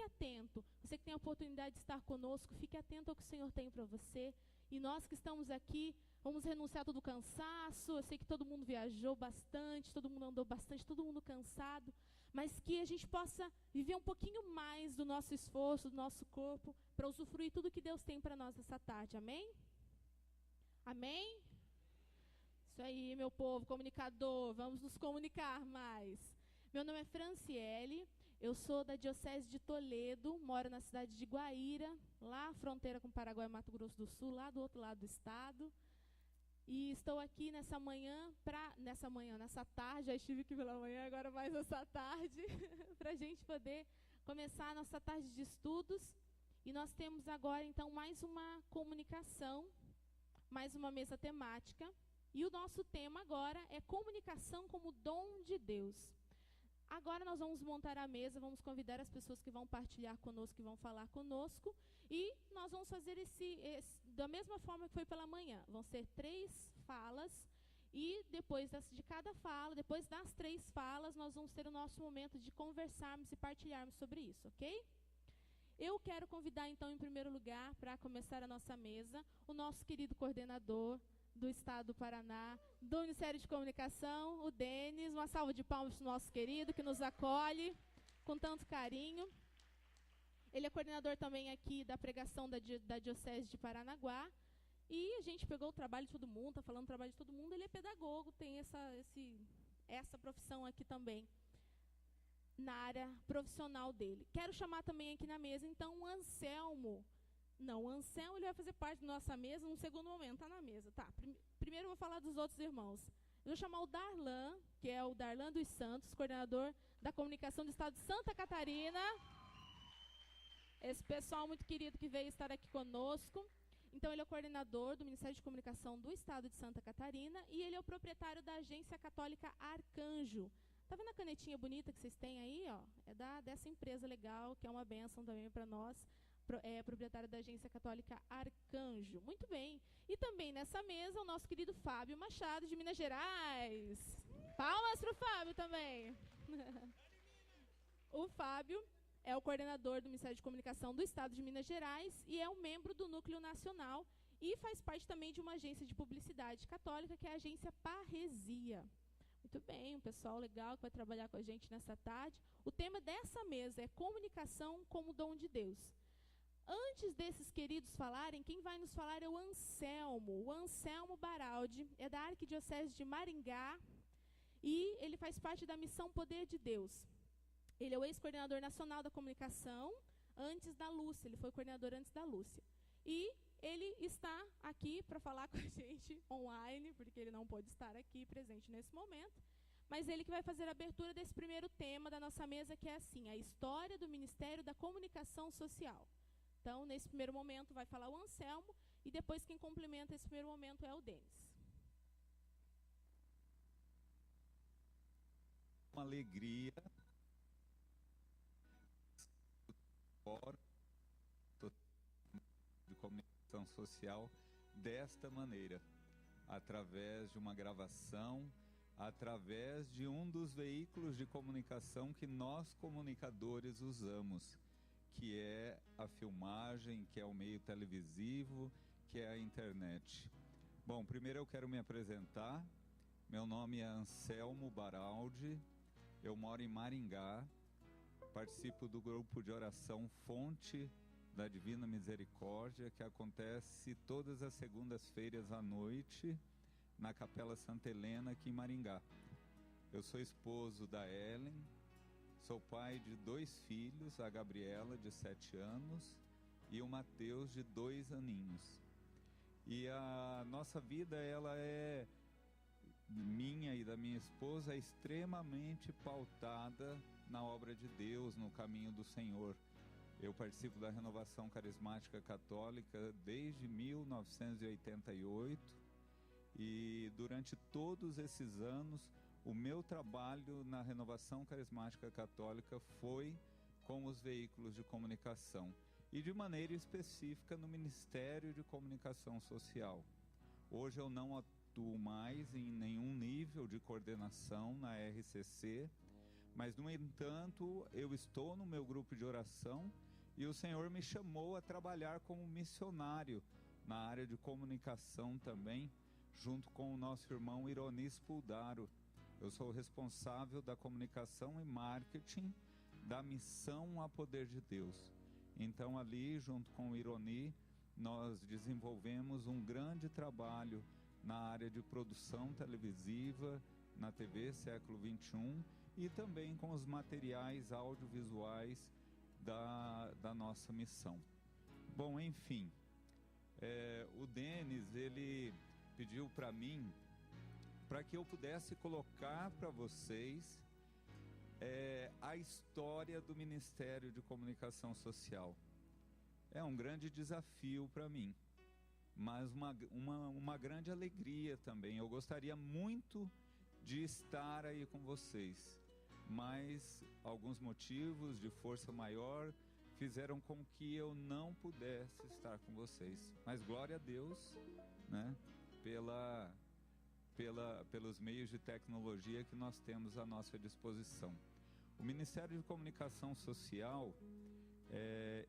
atento. Você que tem a oportunidade de estar conosco, fique atento ao que o Senhor tem para você. E nós que estamos aqui, vamos renunciar a todo o cansaço. Eu sei que todo mundo viajou bastante, todo mundo andou bastante, todo mundo cansado. Mas que a gente possa viver um pouquinho mais do nosso esforço, do nosso corpo, para usufruir tudo que Deus tem para nós essa tarde. Amém? Amém? Isso aí, meu povo, comunicador, vamos nos comunicar mais. Meu nome é Franciele, eu sou da Diocese de Toledo, moro na cidade de Guaíra, lá fronteira com Paraguai e Mato Grosso do Sul, lá do outro lado do estado. E estou aqui nessa tarde, já estive aqui pela manhã, agora mais essa tarde, para a gente poder começar a nossa tarde de estudos. E nós temos agora, então, mais uma comunicação, mais uma mesa temática. E o nosso tema agora é comunicação como dom de Deus. Agora nós vamos montar a mesa, vamos convidar as pessoas que vão partilhar conosco, que vão falar conosco. E nós vamos fazer da mesma forma que foi pela manhã. Vão ser 3 falas. E depois de cada fala, depois das 3 falas, nós vamos ter o nosso momento de conversarmos e partilharmos sobre isso, ok? Eu quero convidar, então, em primeiro lugar, para começar a nossa mesa, o nosso querido coordenador do Estado do Paraná, do Ministério de Comunicação, o Denis. Uma salva de palmas para o nosso querido, que nos acolhe com tanto carinho. Ele é coordenador também aqui da pregação da Diocese de Paranaguá. E a gente pegou o trabalho de todo mundo, está falando do trabalho de todo mundo. Ele é pedagogo, tem essa profissão aqui também, na área profissional dele. Quero chamar também aqui na mesa, então, o Anselmo. Não, o Anselmo ele vai fazer parte da nossa mesa num segundo momento, está na mesa. Tá, primeiro eu vou falar dos outros irmãos. Eu vou chamar o Darlan, que é o Darlan dos Santos, coordenador da comunicação do Estado de Santa Catarina. Esse pessoal muito querido que veio estar aqui conosco. Então, ele é o coordenador do Ministério de Comunicação do Estado de Santa Catarina e ele é o proprietário da Agência Católica Arcanjo. Está vendo a canetinha bonita que vocês têm aí? Ó? É dessa empresa legal, que é uma bênção também para nós. É proprietário da Agência Católica Arcanjo. Muito bem. E também nessa mesa o nosso querido Fábio Machado, de Minas Gerais. Palmas para o Fábio também. O Fábio é o coordenador do Ministério de Comunicação do Estado de Minas Gerais e é um membro do Núcleo Nacional e faz parte também de uma agência de publicidade católica, que é a Agência Parresia. Muito bem, um pessoal legal que vai trabalhar com a gente nessa tarde. O tema dessa mesa é comunicação como dom de Deus. Antes desses queridos falarem, quem vai nos falar é o Anselmo Baraldi, é da Arquidiocese de Maringá, e ele faz parte da missão Poder de Deus. Ele é o ex-coordenador nacional da comunicação, antes da Lúcia, ele foi coordenador antes da Lúcia. E ele está aqui para falar com a gente online, porque ele não pôde estar aqui presente nesse momento, mas ele que vai fazer a abertura desse primeiro tema da nossa mesa, que é assim, a história do Ministério da Comunicação Social. Então, nesse primeiro momento, vai falar o Anselmo, e depois quem complementa esse primeiro momento é o Denis. Uma alegria de comunicação social desta maneira, através de uma gravação, através de um dos veículos de comunicação que nós comunicadores usamos, que é a filmagem, que é o meio televisivo, que é a internet. Bom, primeiro eu quero me apresentar. Meu nome é Anselmo Baraldi, eu moro em Maringá, participo do grupo de oração Fonte da Divina Misericórdia, que acontece todas as segundas-feiras à noite, na Capela Santa Helena, aqui em Maringá. Eu sou esposo da Ellen, sou pai de 2 filhos, a Gabriela, de 7 anos, e o Mateus, de 2 aninhos. E a nossa vida, ela é, minha e da minha esposa, é extremamente pautada na obra de Deus, no caminho do Senhor. Eu participo da Renovação Carismática Católica desde 1988 e durante todos esses anos o meu trabalho na Renovação Carismática Católica foi com os veículos de comunicação e de maneira específica no Ministério de Comunicação Social. Hoje eu não atuo mais em nenhum nível de coordenação na RCC, Mas, no entanto, eu estou no meu grupo de oração e o Senhor me chamou a trabalhar como missionário na área de comunicação também, junto com o nosso irmão Ironi Spuldaro. Eu sou o responsável da comunicação e marketing da missão A Poder de Deus. Então, ali, junto com o Ironi, nós desenvolvemos um grande trabalho na área de produção televisiva, na TV Século XXI, e também com os materiais audiovisuais da nossa missão. Bom, enfim, o Denis, ele pediu para mim, para que eu pudesse colocar para vocês a história do Ministério de Comunicação Social. É um grande desafio para mim, mas uma grande alegria também. Eu gostaria muito de estar aí com vocês, mas alguns motivos de força maior fizeram com que eu não pudesse estar com vocês. Mas glória a Deus, né, pelos meios de tecnologia que nós temos à nossa disposição. O Ministério de Comunicação Social,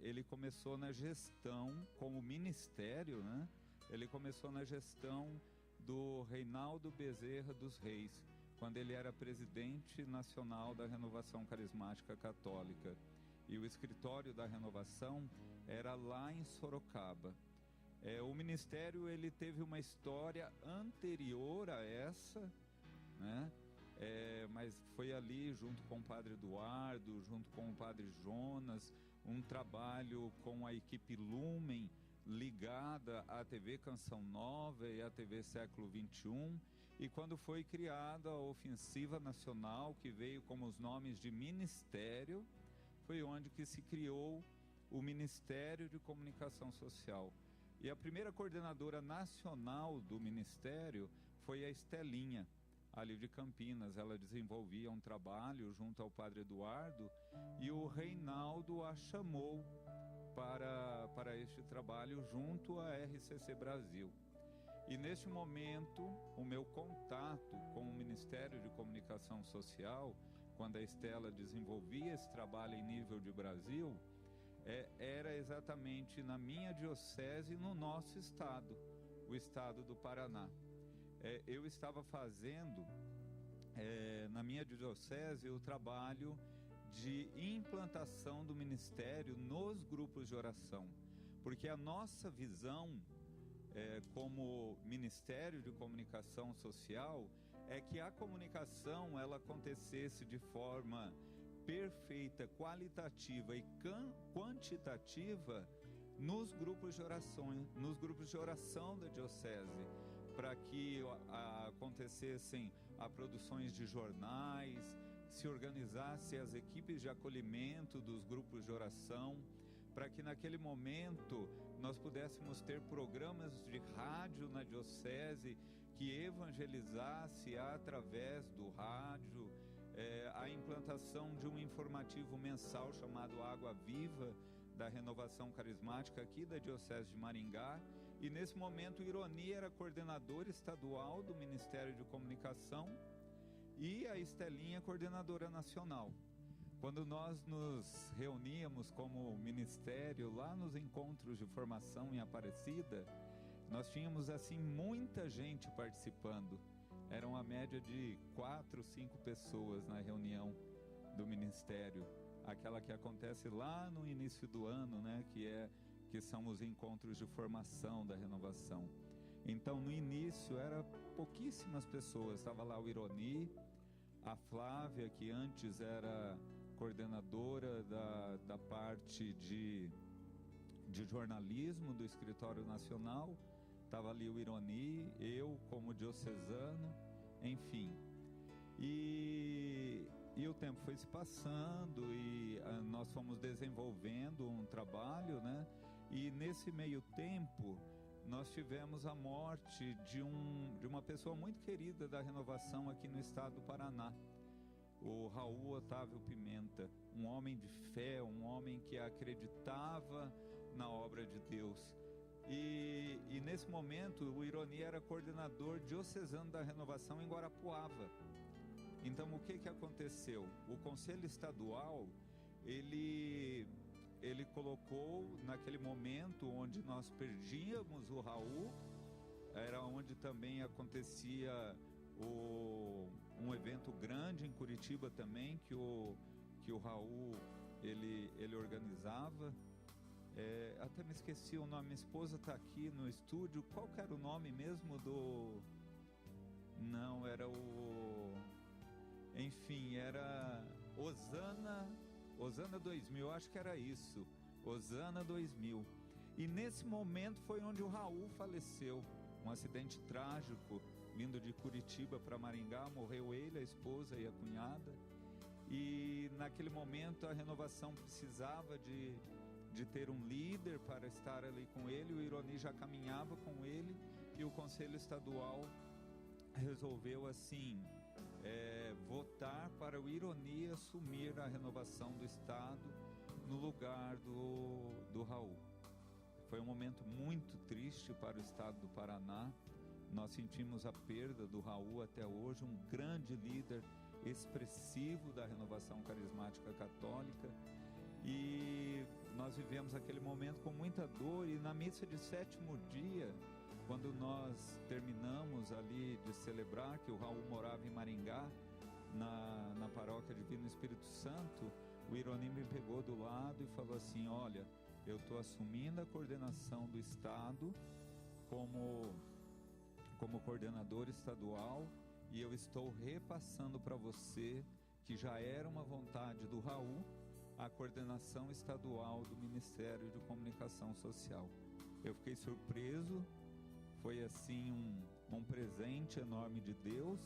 ele começou na gestão, como ministério, né? Ele começou na gestão do Reinaldo Bezerra dos Reis, quando ele era presidente nacional da Renovação Carismática Católica. E o escritório da Renovação era lá em Sorocaba. O ministério, ele teve uma história anterior a essa, né? Mas foi ali, junto com o Padre Eduardo, junto com o Padre Jonas, um trabalho com a equipe Lumen, ligada à TV Canção Nova e à TV Século XXI, e quando foi criada a Ofensiva Nacional, que veio como os nomes de ministério, foi onde que se criou o Ministério de Comunicação Social. E a primeira coordenadora nacional do ministério foi a Estelinha, ali de Campinas. Ela desenvolvia um trabalho junto ao Padre Eduardo, e o Reinaldo a chamou para este trabalho junto à RCC Brasil. E neste momento, o meu contato com o Ministério de Comunicação Social, quando a Estela desenvolvia esse trabalho em nível de Brasil, era exatamente na minha diocese, no nosso estado, o estado do Paraná. Eu estava fazendo, na minha diocese, o trabalho de implantação do ministério nos grupos de oração, porque a nossa visão como Ministério de Comunicação Social é que a comunicação ela acontecesse de forma perfeita, qualitativa e quantitativa nos grupos de oração da diocese, para que acontecessem produções de jornais, se organizassem as equipes de acolhimento dos grupos de oração, para que naquele momento nós pudéssemos ter programas de rádio na diocese que evangelizasse através do rádio, a implantação de um informativo mensal chamado Água Viva, da Renovação Carismática aqui da Diocese de Maringá. E nesse momento o Ironi era coordenador estadual do Ministério de Comunicação e a Estelinha coordenadora nacional. Quando nós nos reuníamos como ministério lá nos encontros de formação em Aparecida, nós tínhamos assim muita gente participando. Era uma média de 4, 5 pessoas na reunião do ministério, aquela que acontece lá no início do ano, né, que são os encontros de formação da renovação. Então, no início, era pouquíssimas pessoas. Estava lá o Ironi, a Flávia, que antes era coordenadora da parte de jornalismo do Escritório Nacional. Estava ali o Ironi, eu como diocesano, enfim. E o tempo foi se passando e nós fomos desenvolvendo um trabalho, né? E nesse meio tempo, nós tivemos a morte de uma pessoa muito querida da renovação aqui no estado do Paraná, o Raul Otávio Pimenta, um homem de fé, um homem que acreditava na obra de Deus. E nesse momento o Ironi era coordenador diocesano da renovação em Guarapuava. Então, o que aconteceu? O Conselho Estadual, ele colocou, naquele momento onde nós perdíamos o Raul, era onde também acontecia um evento grande em Curitiba também, que o Raul, ele organizava. Até me esqueci o nome, minha esposa está aqui no estúdio. Qual que era o nome mesmo do... Não, era enfim, era Osana 2000, acho que era isso, Osana 2000. E nesse momento foi onde o Raul faleceu, um acidente trágico, vindo de Curitiba para Maringá, morreu ele, a esposa e a cunhada. E naquele momento a renovação precisava de ter um líder para estar ali com ele. O Ironi já caminhava com ele e o Conselho Estadual resolveu assim votar para o Ironi assumir a renovação do Estado no lugar do Raul. Foi um momento muito triste para o Estado do Paraná. Nós sentimos a perda do Raul até hoje, um grande líder expressivo da renovação carismática católica, e nós vivemos aquele momento com muita dor. E na missa de 7º dia, quando nós terminamos ali de celebrar, que o Raul morava em Maringá, na paróquia Divino Espírito Santo, o Ironi me pegou do lado e falou assim: olha, eu estou assumindo a coordenação do Estado como coordenador estadual, e eu estou repassando para você, que já era uma vontade do Raul, a coordenação estadual do Ministério de Comunicação Social. Eu fiquei surpreso, foi assim um presente enorme de Deus,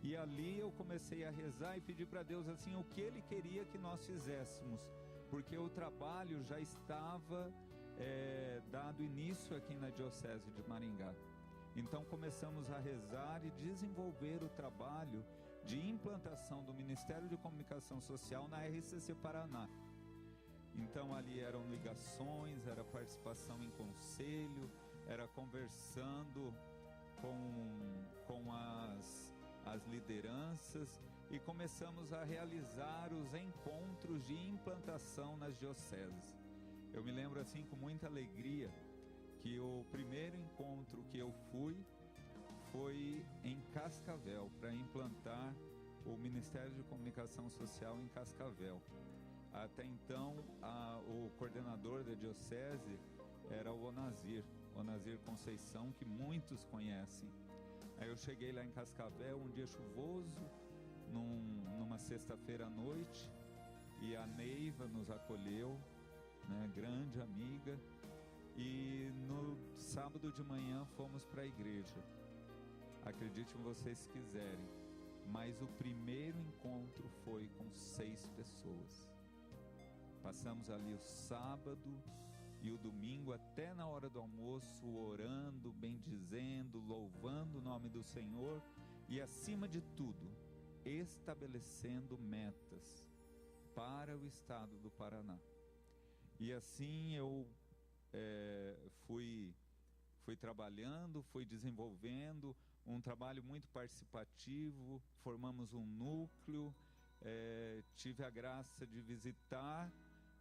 e ali eu comecei a rezar e pedir para Deus assim o que Ele queria que nós fizéssemos, porque o trabalho já estava dado início aqui na Diocese de Maringá. Então começamos a rezar e desenvolver o trabalho de implantação do Ministério de Comunicação Social na RCC Paraná. Então ali eram ligações, era participação em conselho, era conversando com as lideranças, e começamos a realizar os encontros de implantação nas dioceses. Eu me lembro assim com muita alegria que o primeiro encontro que eu fui foi em Cascavel, para implantar o Ministério de Comunicação Social em Cascavel. Até então, o coordenador da diocese era o Onazir Conceição, que muitos conhecem. Aí eu cheguei lá em Cascavel, um dia chuvoso, numa sexta-feira à noite, e a Neiva nos acolheu, né, grande amiga. E no sábado de manhã fomos para a igreja. Acreditem vocês se quiserem, mas o primeiro encontro foi com 6 pessoas. Passamos ali o sábado e o domingo até na hora do almoço, orando, bendizendo, louvando o nome do Senhor e, acima de tudo, estabelecendo metas para o estado do Paraná. E assim eu fui trabalhando, fui desenvolvendo um trabalho muito participativo, formamos um núcleo, tive a graça de visitar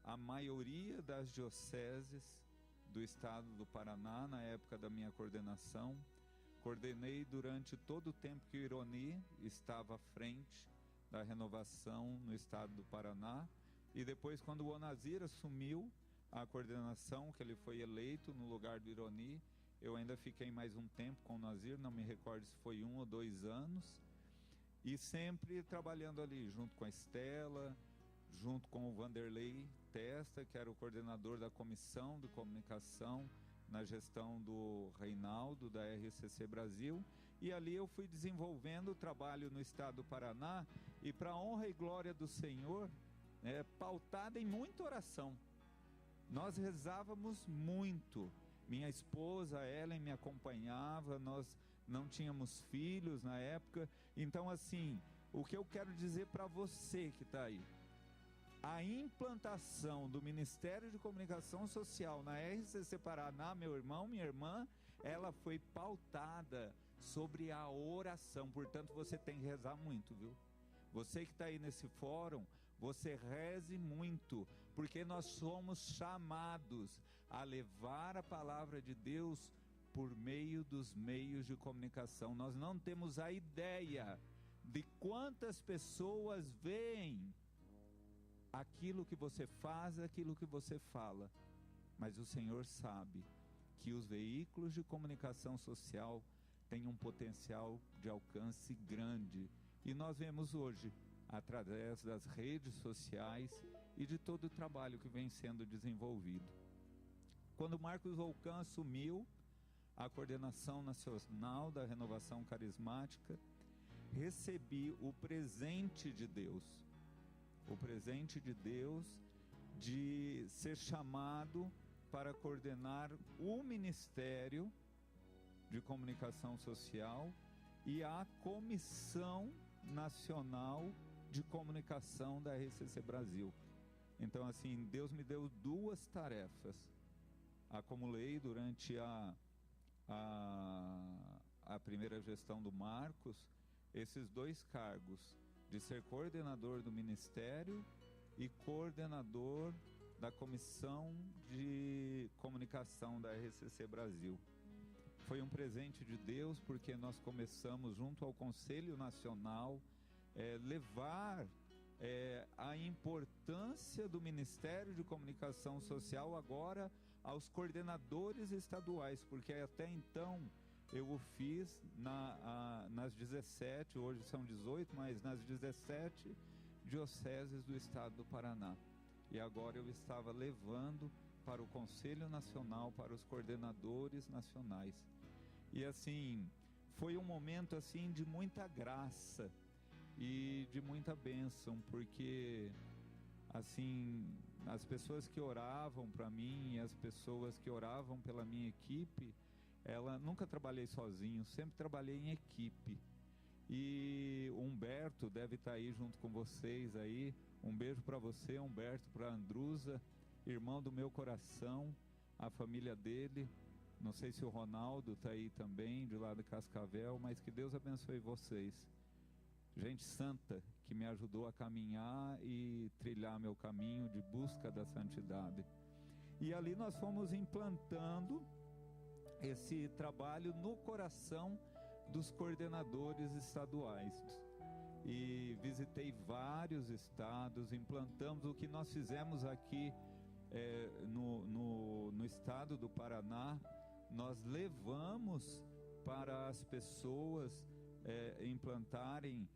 a maioria das dioceses do estado do Paraná na época da minha coordenação. Coordenei durante todo o tempo que o Ironi estava à frente da renovação no estado do Paraná, e depois, quando o Onazir assumiu a coordenação, que ele foi eleito no lugar do Ironi, eu ainda fiquei mais um tempo com o Onazir, não me recordo se foi 1 ou 2 anos, e sempre trabalhando ali junto com a Estela, junto com o Vanderlei Testa, que era o coordenador da Comissão de Comunicação na gestão do Reinaldo, da RCC Brasil, e ali eu fui desenvolvendo o trabalho no estado do Paraná, e para a honra e glória do Senhor, pautada em muita oração. Nós rezávamos muito. Minha esposa, Ellen, me acompanhava, nós não tínhamos filhos na época. Então, assim, o que eu quero dizer para você que está aí, a implantação do Ministério de Comunicação Social na RCC Paraná, meu irmão, minha irmã, ela foi pautada sobre a oração. Portanto, você tem que rezar muito, viu? Você que está aí nesse fórum, você reze muito, porque nós somos chamados a levar a palavra de Deus por meio dos meios de comunicação. Nós não temos a ideia de quantas pessoas veem aquilo que você faz, aquilo que você fala. Mas o Senhor sabe que os veículos de comunicação social têm um potencial de alcance grande. E nós vemos hoje, através das redes sociais e de todo o trabalho que vem sendo desenvolvido. Quando Marcos Volcan assumiu a coordenação nacional da renovação carismática, recebi o presente de Deus. O presente de Deus de ser chamado para coordenar o Ministério de Comunicação Social e a Comissão Nacional de Comunicação da RCC Brasil. Então, assim, Deus me deu duas tarefas. Acumulei durante a primeira gestão do Marcos esses dois cargos, de ser coordenador do Ministério e coordenador da Comissão de Comunicação da RCC Brasil. Foi um presente de Deus, porque nós começamos, junto ao Conselho Nacional, levar a importância do Ministério de Comunicação Social agora aos coordenadores estaduais, porque até então eu o fiz nas 17, hoje são 18, mas nas 17 dioceses do estado do Paraná. E agora eu estava levando para o Conselho Nacional, para os coordenadores nacionais. E assim, foi um momento assim de muita graça e de muita bênção, porque assim, as pessoas que oravam para mim, as pessoas que oravam pela minha equipe, nunca trabalhei sozinho, sempre trabalhei em equipe. E o Humberto deve estar aí junto com vocês aí. Um beijo para você, Humberto, para a Andrusa, irmão do meu coração, a família dele. Não sei se o Ronaldo está aí também, de lá de Cascavel, mas que Deus abençoe vocês. Gente santa que me ajudou a caminhar e trilhar meu caminho de busca da santidade. E ali nós fomos implantando esse trabalho no coração dos coordenadores estaduais. E visitei vários estados, implantamos o que nós fizemos aqui no estado do Paraná. Nós levamos para as pessoas implantarem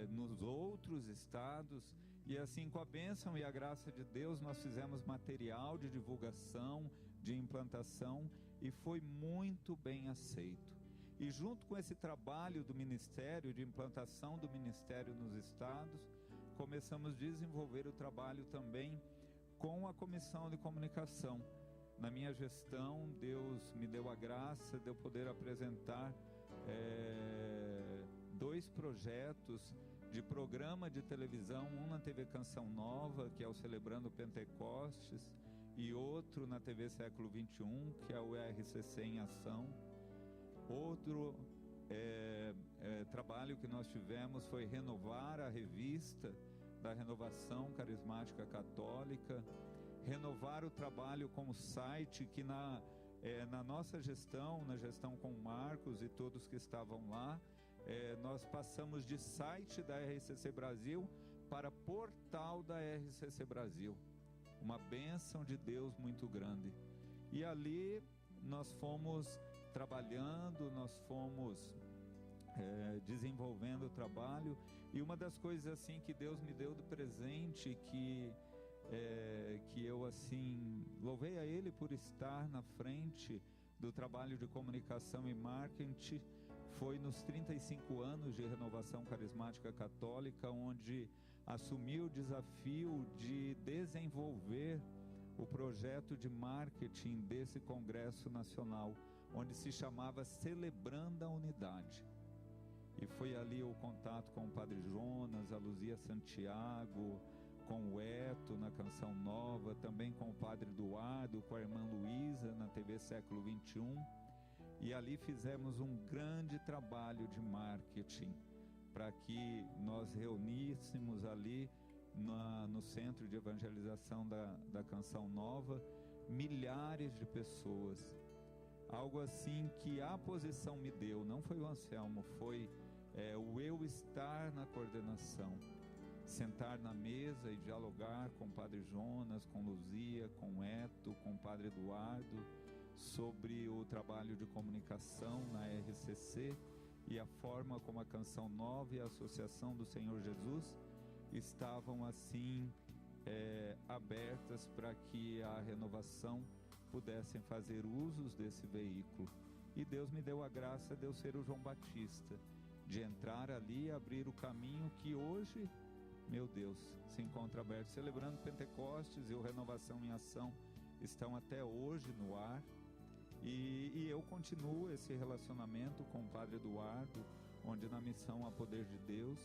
nos outros estados, e assim, com a bênção e a graça de Deus, nós fizemos material de divulgação, de implantação, e foi muito bem aceito. E junto com esse trabalho do Ministério, de implantação do Ministério nos estados, começamos a desenvolver o trabalho também com a Comissão de Comunicação. Na minha gestão, Deus me deu a graça de eu poder apresentar dois projetos de programa de televisão, um na TV Canção Nova, que é o Celebrando Pentecostes, e outro na TV Século XXI, que é o RCC em Ação. Outro trabalho que nós tivemos foi renovar a revista da Renovação Carismática Católica, renovar o trabalho com o site, que na nossa gestão, na gestão com o Marcos e todos que estavam lá, nós passamos de site da RCC Brasil para portal da RCC Brasil. Uma bênção de Deus muito grande. E ali nós fomos trabalhando, nós fomos desenvolvendo o trabalho. E uma das coisas assim que Deus me deu de presente, que eu assim louvei a Ele por estar na frente do trabalho de comunicação e marketing, foi nos 35 anos de Renovação Carismática Católica, onde assumi o desafio de desenvolver o projeto de marketing desse Congresso Nacional, onde se chamava Celebrando a Unidade. E foi ali o contato com o Padre Jonas, a Luzia Santiago, com o Eto na Canção Nova, também com o Padre Eduardo, com a irmã Luísa na TV Século XXI. E ali fizemos um grande trabalho de marketing, para que nós reuníssemos ali no Centro de Evangelização da Canção Nova milhares de pessoas. Algo assim que a posição me deu, não foi o Anselmo, foi o eu estar na coordenação, sentar na mesa e dialogar com o Padre Jonas, com Luzia, com Eto, com o Padre Eduardo, sobre o trabalho de comunicação na RCC e a forma como a Canção Nova e a Associação do Senhor Jesus estavam assim abertas para que a renovação pudessem fazer usos desse veículo. E Deus me deu a graça de eu ser o João Batista, de entrar ali e abrir o caminho que hoje, meu Deus, se encontra aberto. Celebrando Pentecostes e o Renovação em Ação estão até hoje no ar. E eu continuo esse relacionamento com o Padre Eduardo, onde na missão A Poder de Deus,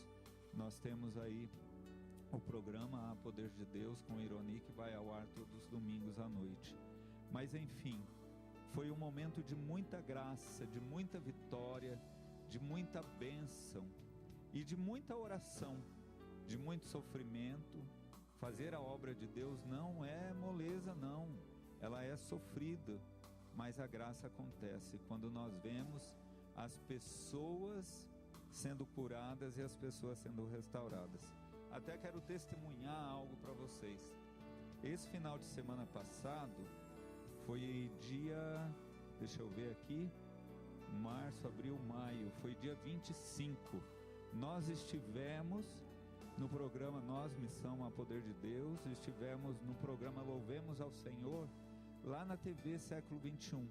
nós temos aí o programa A Poder de Deus com Ironi, que vai ao ar todos os domingos à noite. Mas enfim, foi um momento de muita graça, de muita vitória, de muita bênção e de muita oração, de muito sofrimento. Fazer a obra de Deus não é moleza, não, ela é sofrida. Mas a graça acontece quando nós vemos as pessoas sendo curadas e as pessoas sendo restauradas. Até quero testemunhar algo para vocês. Esse final de semana passado foi dia, deixa eu ver aqui, março, abril, maio, foi dia 25. Nós estivemos no programa Nós Missão a Poder de Deus, estivemos no programa Louvemos ao Senhor, lá na TV Século XXI.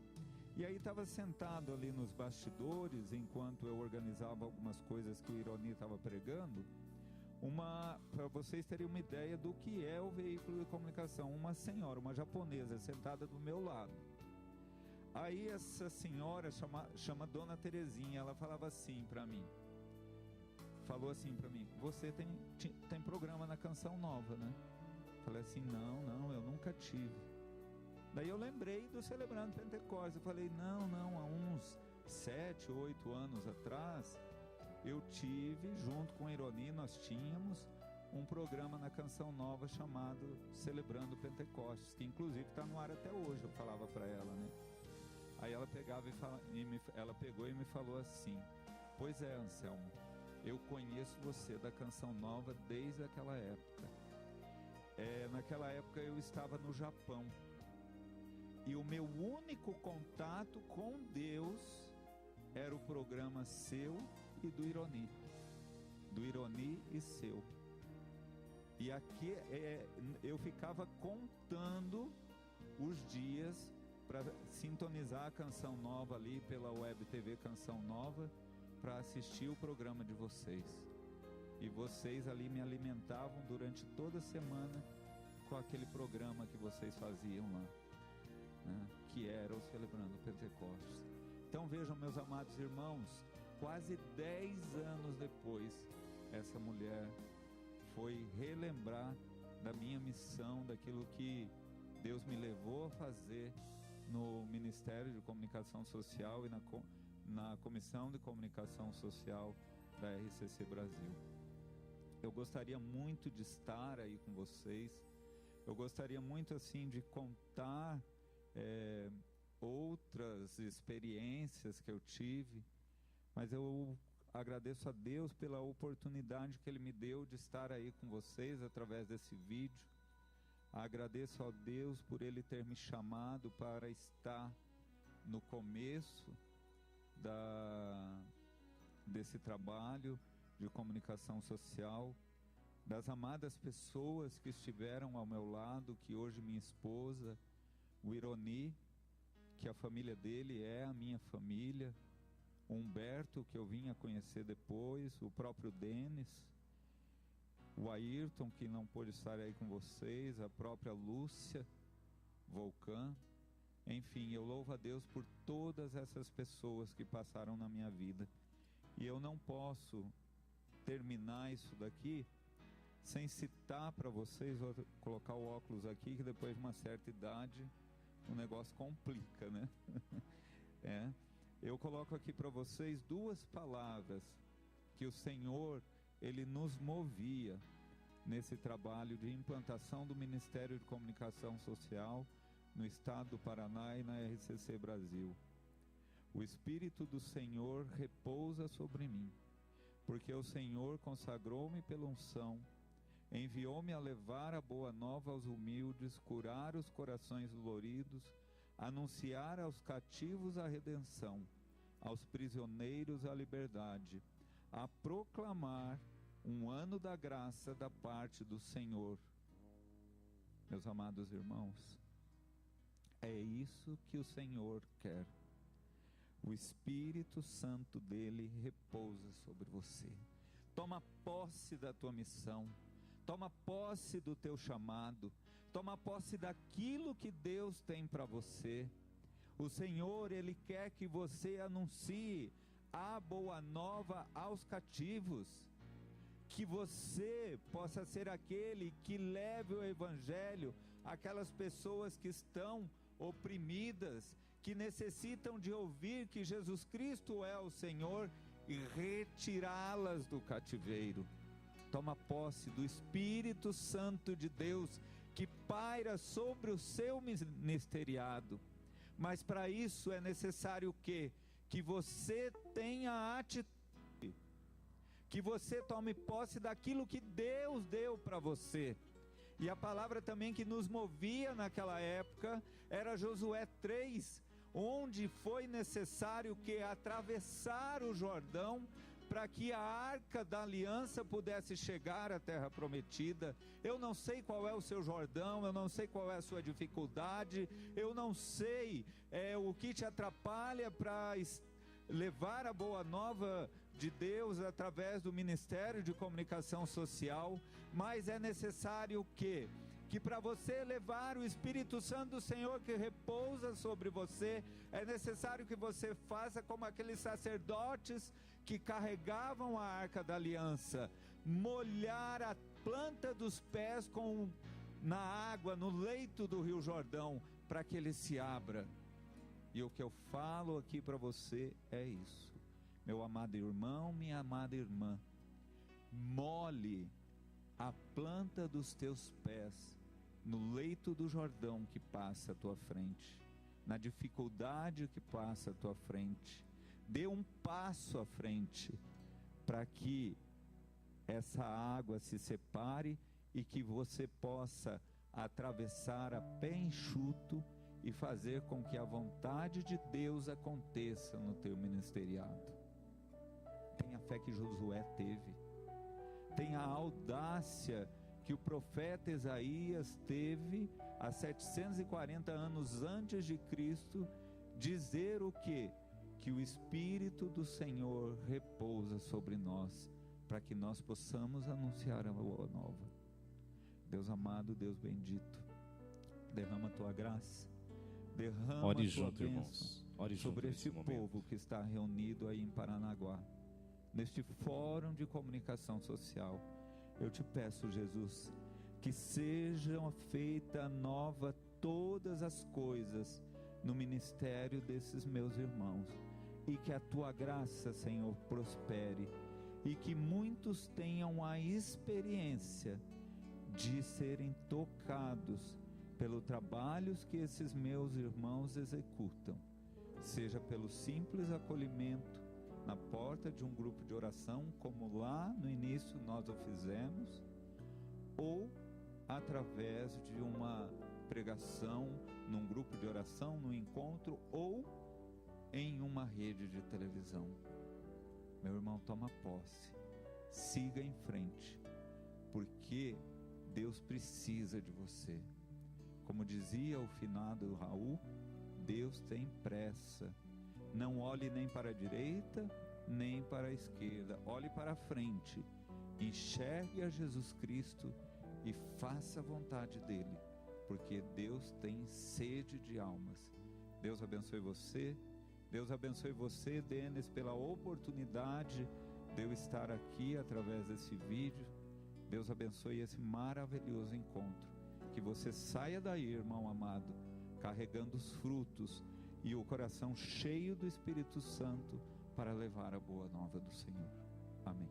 E aí estava sentado ali nos bastidores, enquanto eu organizava algumas coisas que o Ironi estava pregando, para vocês terem uma ideia do que é o veículo de comunicação, uma senhora, uma japonesa, sentada do meu lado. Aí essa senhora chama Dona Terezinha, ela falava assim para mim, você tem programa na Canção Nova, né? Falei assim, não, eu nunca tive. Daí eu lembrei do Celebrando Pentecostes. Eu falei, não, há uns 7, 8 anos atrás, eu tive, junto com a Ironi, nós tínhamos um programa na Canção Nova chamado Celebrando Pentecostes, que inclusive está no ar até hoje, eu falava para ela, né? Aí ela ela pegou e me falou assim, pois é, Anselmo, eu conheço você da Canção Nova desde aquela época. Naquela época eu estava no Japão. E o meu único contato com Deus era o programa seu e do Ironi e seu. E aqui eu ficava contando os dias para sintonizar a Canção Nova ali pela Web TV Canção Nova, para assistir o programa de vocês. E vocês ali me alimentavam durante toda a semana com aquele programa que vocês faziam lá, né, que era o Celebrando Pentecostes. Então vejam, meus amados irmãos, quase 10 anos depois, essa mulher foi relembrar da minha missão, daquilo que Deus me levou a fazer no Ministério de Comunicação Social e na Comissão de Comunicação Social da RCC Brasil. Eu gostaria muito de estar aí com vocês, eu gostaria muito assim de contar outras experiências que eu tive, mas eu agradeço a Deus pela oportunidade que Ele me deu de estar aí com vocês através desse vídeo. Agradeço a Deus por Ele ter me chamado para estar no começo desse trabalho de comunicação social, das amadas pessoas que estiveram ao meu lado, que hoje minha esposa, o Ironi, que a família dele é a minha família, o Humberto, que eu vim a conhecer depois, o próprio Denis, o Ayrton, que não pôde estar aí com vocês, a própria Lúcia Volcan. Enfim, eu louvo a Deus por todas essas pessoas que passaram na minha vida. E eu não posso terminar isso daqui sem citar para vocês, vou colocar o óculos aqui, que depois de uma certa idade o negócio complica, né? Eu coloco aqui para vocês duas palavras que o Senhor, Ele nos movia nesse trabalho de implantação do Ministério de Comunicação Social no estado do Paraná e na RCC Brasil. O Espírito do Senhor repousa sobre mim, porque o Senhor consagrou-me pela unção, enviou-me a levar a boa nova aos humildes, curar os corações doloridos, anunciar aos cativos a redenção, aos prisioneiros a liberdade, a proclamar um ano da graça da parte do Senhor. Meus amados irmãos, é isso que o Senhor quer. O Espírito Santo dele repousa sobre você. Toma posse da tua missão, toma posse do teu chamado, toma posse daquilo que Deus tem para você. O Senhor, Ele quer que você anuncie a boa nova aos cativos, que você possa ser aquele que leve o Evangelho àquelas pessoas que estão oprimidas, que necessitam de ouvir que Jesus Cristo é o Senhor e retirá-las do cativeiro. Toma posse do Espírito Santo de Deus que paira sobre o seu ministeriado. Mas para isso é necessário o quê? Que você tenha atitude, que você tome posse daquilo que Deus deu para você. E a palavra também que nos movia naquela época era Josué 3, onde foi necessário que atravessar o Jordão para que a arca da aliança pudesse chegar à terra prometida. Eu não sei qual é o seu Jordão, eu não sei qual é a sua dificuldade, eu não sei o que te atrapalha para levar a boa nova de Deus através do Ministério de Comunicação Social, mas é necessário o quê? Que para você levar o Espírito Santo do Senhor que repousa sobre você, é necessário que você faça como aqueles sacerdotes que carregavam a arca da aliança, molhar a planta dos pés na água, no leito do Rio Jordão, para que ele se abra. E o que eu falo aqui para você é isso, meu amado irmão, minha amada irmã, molhe a planta dos teus pés no leito do Jordão que passa à tua frente, na dificuldade que passa à tua frente. Dê um passo à frente para que essa água se separe e que você possa atravessar a pé enxuto e fazer com que a vontade de Deus aconteça no teu ministeriado. Tenha a fé que Josué teve, tenha a audácia que o profeta Isaías teve há 740 anos antes de Cristo, dizer o quê? Que o Espírito do Senhor repousa sobre nós, para que nós possamos anunciar a boa nova. Deus amado, Deus bendito, derrama a tua graça, derrama a tua bênção sobre esse povo que está reunido aí em Paranaguá, neste fórum de comunicação social. Eu te peço, Jesus, que sejam feitas nova todas as coisas no ministério desses meus irmãos, e que a tua graça, Senhor, prospere, e que muitos tenham a experiência de serem tocados pelo trabalho que esses meus irmãos executam, seja pelo simples acolhimento na porta de um grupo de oração, como lá no início nós o fizemos, ou através de uma pregação num grupo de oração, num encontro, ou em uma rede de televisão. Meu irmão, toma posse, siga em frente, porque Deus precisa de você. Como dizia o finado Raul, Deus tem pressa. Não olhe nem para a direita, nem para a esquerda. Olhe para a frente. Enxergue a Jesus Cristo e faça a vontade dEle, porque Deus tem sede de almas. Deus abençoe você. Deus abençoe você, Denis, pela oportunidade de eu estar aqui através desse vídeo. Deus abençoe esse maravilhoso encontro. Que você saia daí, irmão amado, carregando os frutos e o coração cheio do Espírito Santo para levar a boa nova do Senhor. Amém.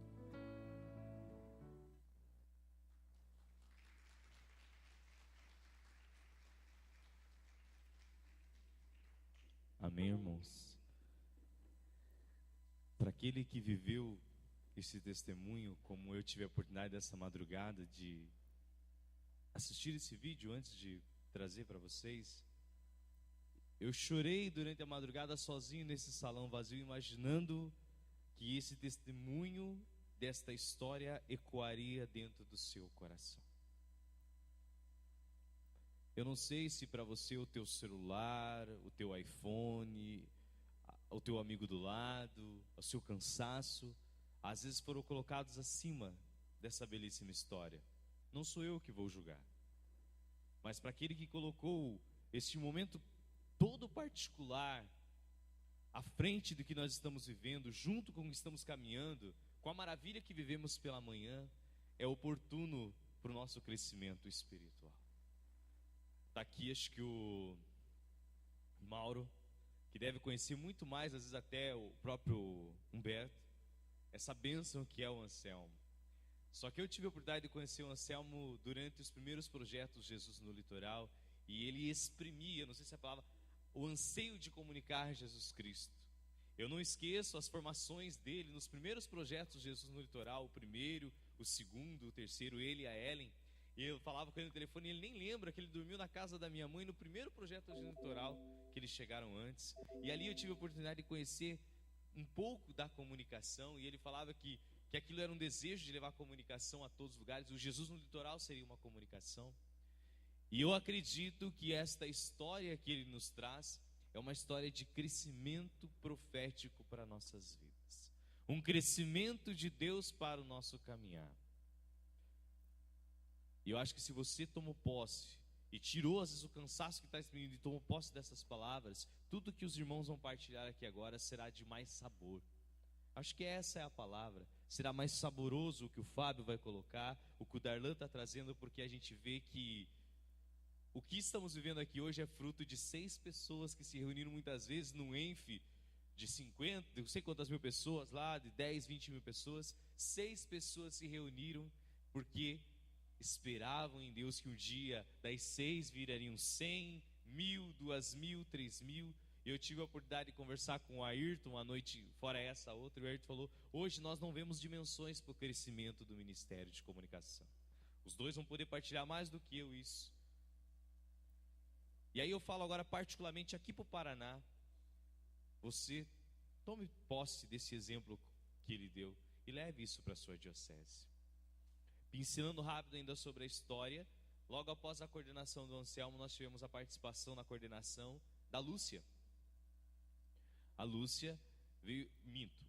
Amém, irmãos? Para aquele que viveu esse testemunho, como eu tive a oportunidade dessa madrugada de assistir esse vídeo antes de trazer para vocês, eu chorei durante a madrugada sozinho nesse salão vazio, imaginando que esse testemunho desta história ecoaria dentro do seu coração. Eu não sei se para você o teu celular, o teu iPhone, o teu amigo do lado, o seu cansaço, às vezes foram colocados acima dessa belíssima história. Não sou eu que vou julgar. Mas para aquele que colocou este momento todo particular à frente do que nós estamos vivendo, junto com o que estamos caminhando, com a maravilha que vivemos pela manhã, é oportuno para o nosso crescimento espiritual. Está aqui, acho que o Mauro, que deve conhecer muito mais, às vezes até o próprio Humberto, essa bênção que é o Anselmo. Só que eu tive a oportunidade de conhecer o Anselmo durante os primeiros projetos Jesus no Litoral, e ele exprimia, não sei se é a palavra, o anseio de comunicar Jesus Cristo. Eu não esqueço as formações dele nos primeiros projetos Jesus no Litoral, o primeiro, o segundo, o terceiro, ele e a Ellen. E eu falava com ele no telefone e ele nem lembra que ele dormiu na casa da minha mãe no primeiro projeto Jesus no Litoral, que eles chegaram antes. E ali eu tive a oportunidade de conhecer um pouco da comunicação, e ele falava que aquilo era um desejo de levar comunicação a todos os lugares. O Jesus no Litoral seria uma comunicação. E eu acredito que esta história que ele nos traz é uma história de crescimento profético para nossas vidas. Um crescimento de Deus para o nosso caminhar. E eu acho que se você tomou posse e tirou às vezes o cansaço que está exprimindo e tomou posse dessas palavras, tudo que os irmãos vão partilhar aqui agora será de mais sabor. Acho que essa é a palavra. Será mais saboroso o que o Fábio vai colocar, o que o Darlan está trazendo, porque a gente vê que o que estamos vivendo aqui hoje é fruto de 6 pessoas que se reuniram muitas vezes num ENF de 50, não sei quantas mil pessoas lá, de 10, 20 mil pessoas. 6 pessoas se reuniram porque esperavam em Deus que um dia das 6 virariam 100, 1.000, 2.000, 3.000. Eu tive a oportunidade de conversar com o Ayrton uma noite, fora essa outra, e o Ayrton falou: hoje nós não vemos dimensões para o crescimento do Ministério de Comunicação. Os dois vão poder partilhar mais do que eu isso. E aí eu falo agora particularmente aqui para o Paraná. Você tome posse desse exemplo que ele deu e leve isso para a sua diocese. Pincelando rápido ainda sobre a história, logo após a coordenação do Anselmo, nós tivemos a participação na coordenação da Lúcia. A Lúcia veio,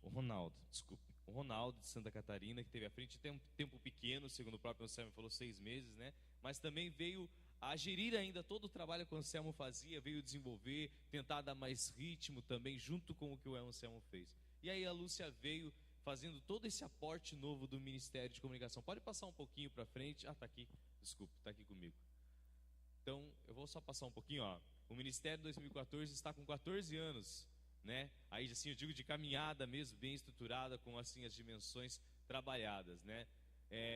o Ronaldo de Santa Catarina, que teve à frente até um tempo pequeno, segundo o próprio Anselmo falou, 6 meses, né? Mas também veio a gerir ainda todo o trabalho que o Anselmo fazia, veio desenvolver, tentar dar mais ritmo também, junto com o que o Anselmo fez. E aí a Lúcia veio fazendo todo esse aporte novo do Ministério de Comunicação. Pode passar um pouquinho para frente. Tá aqui, desculpa, tá aqui comigo. Então, eu vou só passar um pouquinho, ó. O Ministério 2014 está com 14 anos, né? Aí, assim, eu digo de caminhada mesmo, bem estruturada, com, assim, as dimensões trabalhadas, né?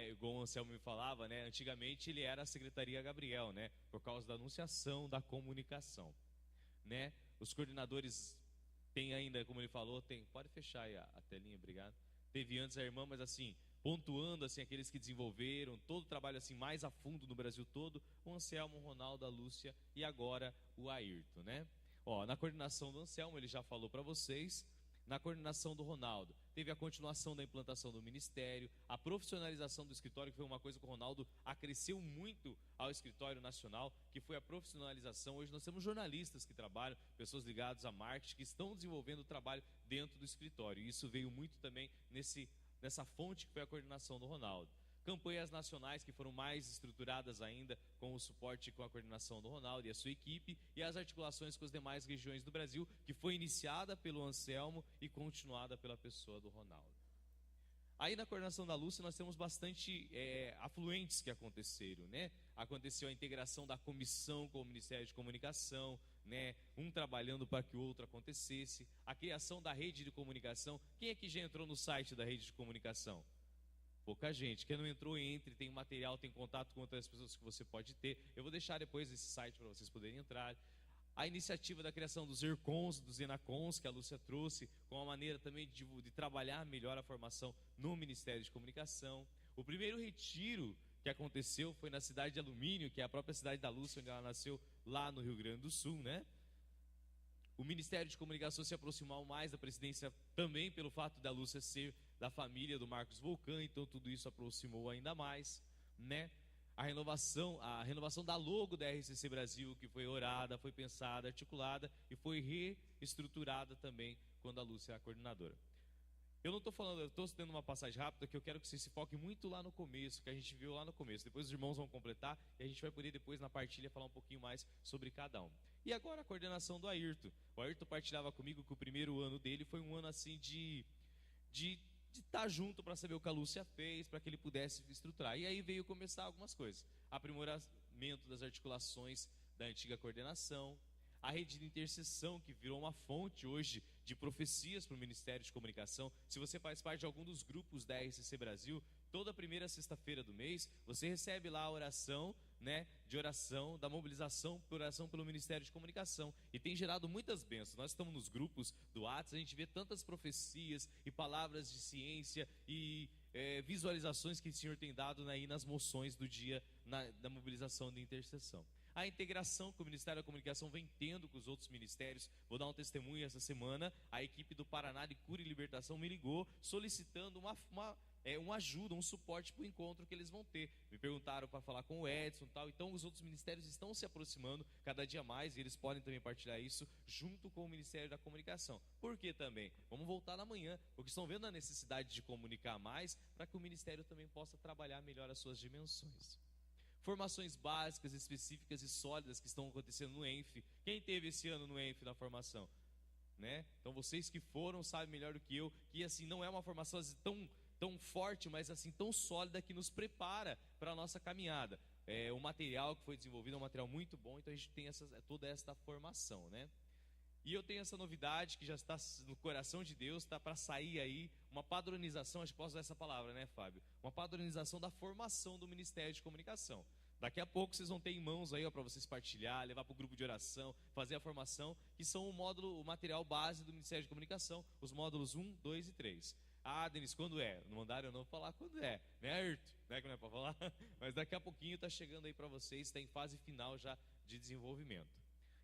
Igual o Anselmo me falava, né? Antigamente ele era a Secretaria Gabriel, né? Por causa da anunciação, da comunicação, né? Os coordenadores tem ainda, como ele falou, pode fechar aí a telinha, obrigado. Teve antes a irmã, mas assim, pontuando assim aqueles que desenvolveram todo o trabalho assim mais a fundo no Brasil todo, o Anselmo, o Ronaldo, a Lúcia e agora o Ayrton, né? Ó, na coordenação do Anselmo, ele já falou para vocês. Na coordenação do Ronaldo, teve a continuação da implantação do ministério, a profissionalização do escritório, que foi uma coisa que o Ronaldo acresceu muito ao escritório nacional, que foi a profissionalização. Hoje nós temos jornalistas que trabalham, pessoas ligadas a marketing, que estão desenvolvendo o trabalho dentro do escritório. E isso veio muito também nessa fonte que foi a coordenação do Ronaldo. Campanhas nacionais que foram mais estruturadas ainda, com o suporte e com a coordenação do Ronaldo e a sua equipe, e as articulações com as demais regiões do Brasil, que foi iniciada pelo Anselmo e continuada pela pessoa do Ronaldo. Aí na coordenação da Lúcia nós temos bastante afluentes que aconteceram, né? aconteceu a integração da comissão com o Ministério de Comunicação, né? Um trabalhando para que o outro acontecesse, a criação da rede de comunicação. Quem aqui já entrou no site da rede de comunicação? Pouca gente. Quem não entrou, entre, tem material, tem contato com outras pessoas que você pode ter. Eu vou deixar depois esse site para vocês poderem entrar. A iniciativa da criação dos ERCONs, dos ENACONs, que a Lúcia trouxe, com a maneira também de trabalhar melhor a formação no Ministério de Comunicação. O primeiro retiro que aconteceu foi na cidade de Alumínio, que é a própria cidade da Lúcia, onde ela nasceu, lá no Rio Grande do Sul, né? O Ministério de Comunicação se aproximou mais da presidência também pelo fato da Lúcia ser da família do Marcos Volcan, então tudo isso aproximou ainda mais, né? A renovação da logo da RCC Brasil, que foi orada, foi pensada, articulada e foi reestruturada também quando a Lúcia é a coordenadora. Eu não estou falando, eu estou dando uma passagem rápida que eu quero que você se foque muito lá no começo, que a gente viu lá no começo. Depois os irmãos vão completar e a gente vai poder depois na partilha falar um pouquinho mais sobre cada um. E agora a coordenação do Ayrton. O Ayrton partilhava comigo que o primeiro ano dele foi um ano assim de estar junto para saber o que a Lúcia fez, para que ele pudesse estruturar. E aí veio começar algumas coisas. Aprimoramento das articulações da antiga coordenação, a rede de intercessão, que virou uma fonte hoje de profecias para o Ministério de Comunicação. Se você faz parte de algum dos grupos da RCC Brasil, toda primeira sexta-feira do mês, você recebe lá a oração, né, de oração, da mobilização por oração pelo Ministério de Comunicação. E tem gerado muitas bênçãos. Nós estamos nos grupos do WhatsApp, a gente vê tantas profecias e palavras de ciência e visualizações que o Senhor tem dado aí nas moções do dia da mobilização de intercessão. A integração que o Ministério da Comunicação vem tendo com os outros ministérios. Vou dar um testemunho essa semana. A equipe do Paraná de Cura e Libertação me ligou solicitando uma ajuda, um suporte para o encontro que eles vão ter. Me perguntaram para falar com o Edson e tal. Então os outros ministérios estão se aproximando cada dia mais e eles podem também partilhar isso junto com o Ministério da Comunicação. Por que também? Vamos voltar na manhã, porque estão vendo a necessidade de comunicar mais para que o Ministério também possa trabalhar melhor as suas dimensões. Formações básicas, específicas e sólidas que estão acontecendo no ENF. Quem teve esse ano no ENF na formação? Né? Então vocês que foram sabem melhor do que eu que assim não é uma formação assim, tão forte, mas assim tão sólida que nos prepara para a nossa caminhada. O material que foi desenvolvido é um material muito bom, então a gente tem toda essa formação, né? E eu tenho essa novidade que já está no coração de Deus, está para sair aí uma padronização, acho que posso usar essa palavra, né, Fábio? Uma padronização da formação do Ministério de Comunicação. Daqui a pouco vocês vão ter em mãos aí para vocês partilhar, levar para o grupo de oração, fazer a formação, que são o material base do Ministério de Comunicação, os módulos 1, 2 e 3. Ah, Denis, quando é? Não mandaram eu não falar quando é, né, Ayrton? Né, que não é para falar? Mas daqui a pouquinho está chegando aí para vocês, está em fase final já de desenvolvimento.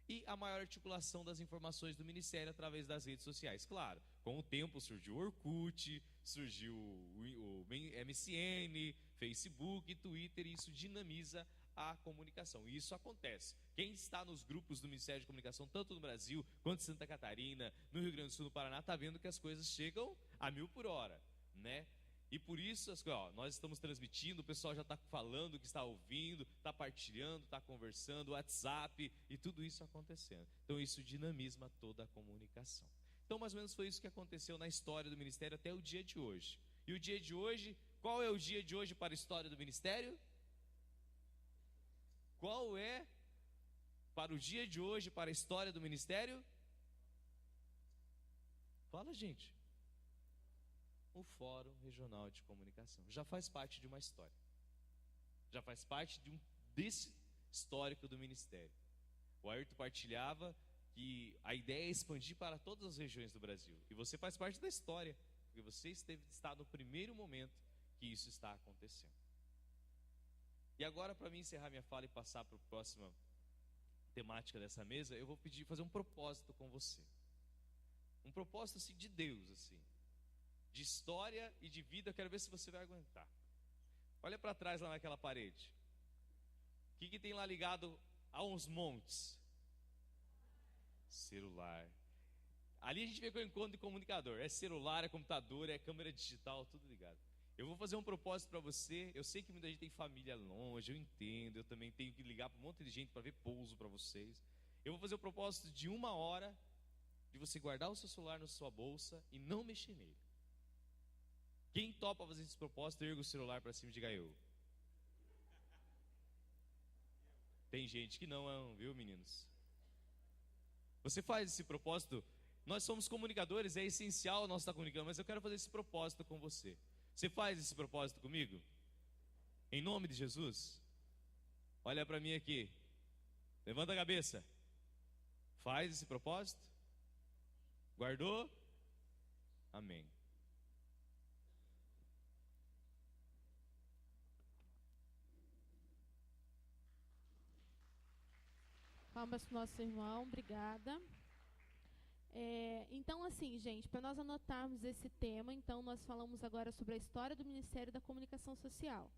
E a maior articulação das informações do Ministério através das redes sociais. Claro, com o tempo surgiu o Orkut, surgiu o MSN, Facebook, Twitter, e isso dinamiza a comunicação. E isso acontece. Quem está nos grupos do Ministério de Comunicação, tanto no Brasil quanto em Santa Catarina, no Rio Grande do Sul, no Paraná, está vendo que as coisas chegam a 1000 por hora, né? E por isso, nós estamos transmitindo, o pessoal já está falando que está ouvindo, está partilhando, está conversando, WhatsApp e tudo isso acontecendo. Então isso dinamiza toda a comunicação. Então mais ou menos foi isso que aconteceu na história do Ministério até o dia de hoje. E o dia de hoje, qual é o dia de hoje para a história do Ministério? Qual é para o dia de hoje para a história do Ministério? Fala, gente. O Fórum Regional de Comunicação já faz parte de uma história, já faz parte desse histórico do Ministério. O Ayrton partilhava que a ideia é expandir para todas as regiões do Brasil, e você faz parte da história, porque você está no primeiro momento que isso está acontecendo. E agora, para mim encerrar minha fala e passar para a próxima temática dessa mesa, eu vou fazer um propósito com você, um propósito assim de Deus, assim, de história e de vida. Eu quero ver se você vai aguentar. Olha para trás lá naquela parede. O que tem lá ligado a uns montes? Celular. Ali a gente vê que é o encontro de comunicador. É celular, é computador, é câmera digital, tudo ligado. Eu vou fazer um propósito para você. Eu sei que muita gente tem família longe, eu entendo. Eu também tenho que ligar para um monte de gente para ver pouso para vocês. Eu vou fazer o propósito de 1 hora de você guardar o seu celular na sua bolsa e não mexer nele. Quem topa fazer esse propósito, erga o celular para cima e diga eu. Tem gente que não, viu, meninos? Você faz esse propósito. Nós somos comunicadores, é essencial nós estar comunicando, mas eu quero fazer esse propósito com você. Você faz esse propósito comigo? Em nome de Jesus? Olha para mim aqui. Levanta a cabeça. Faz esse propósito? Guardou? Amém. Palmas para o nosso irmão, obrigada. Então, assim, gente, para nós anotarmos esse tema, então nós falamos agora sobre a história do Ministério da Comunicação Social.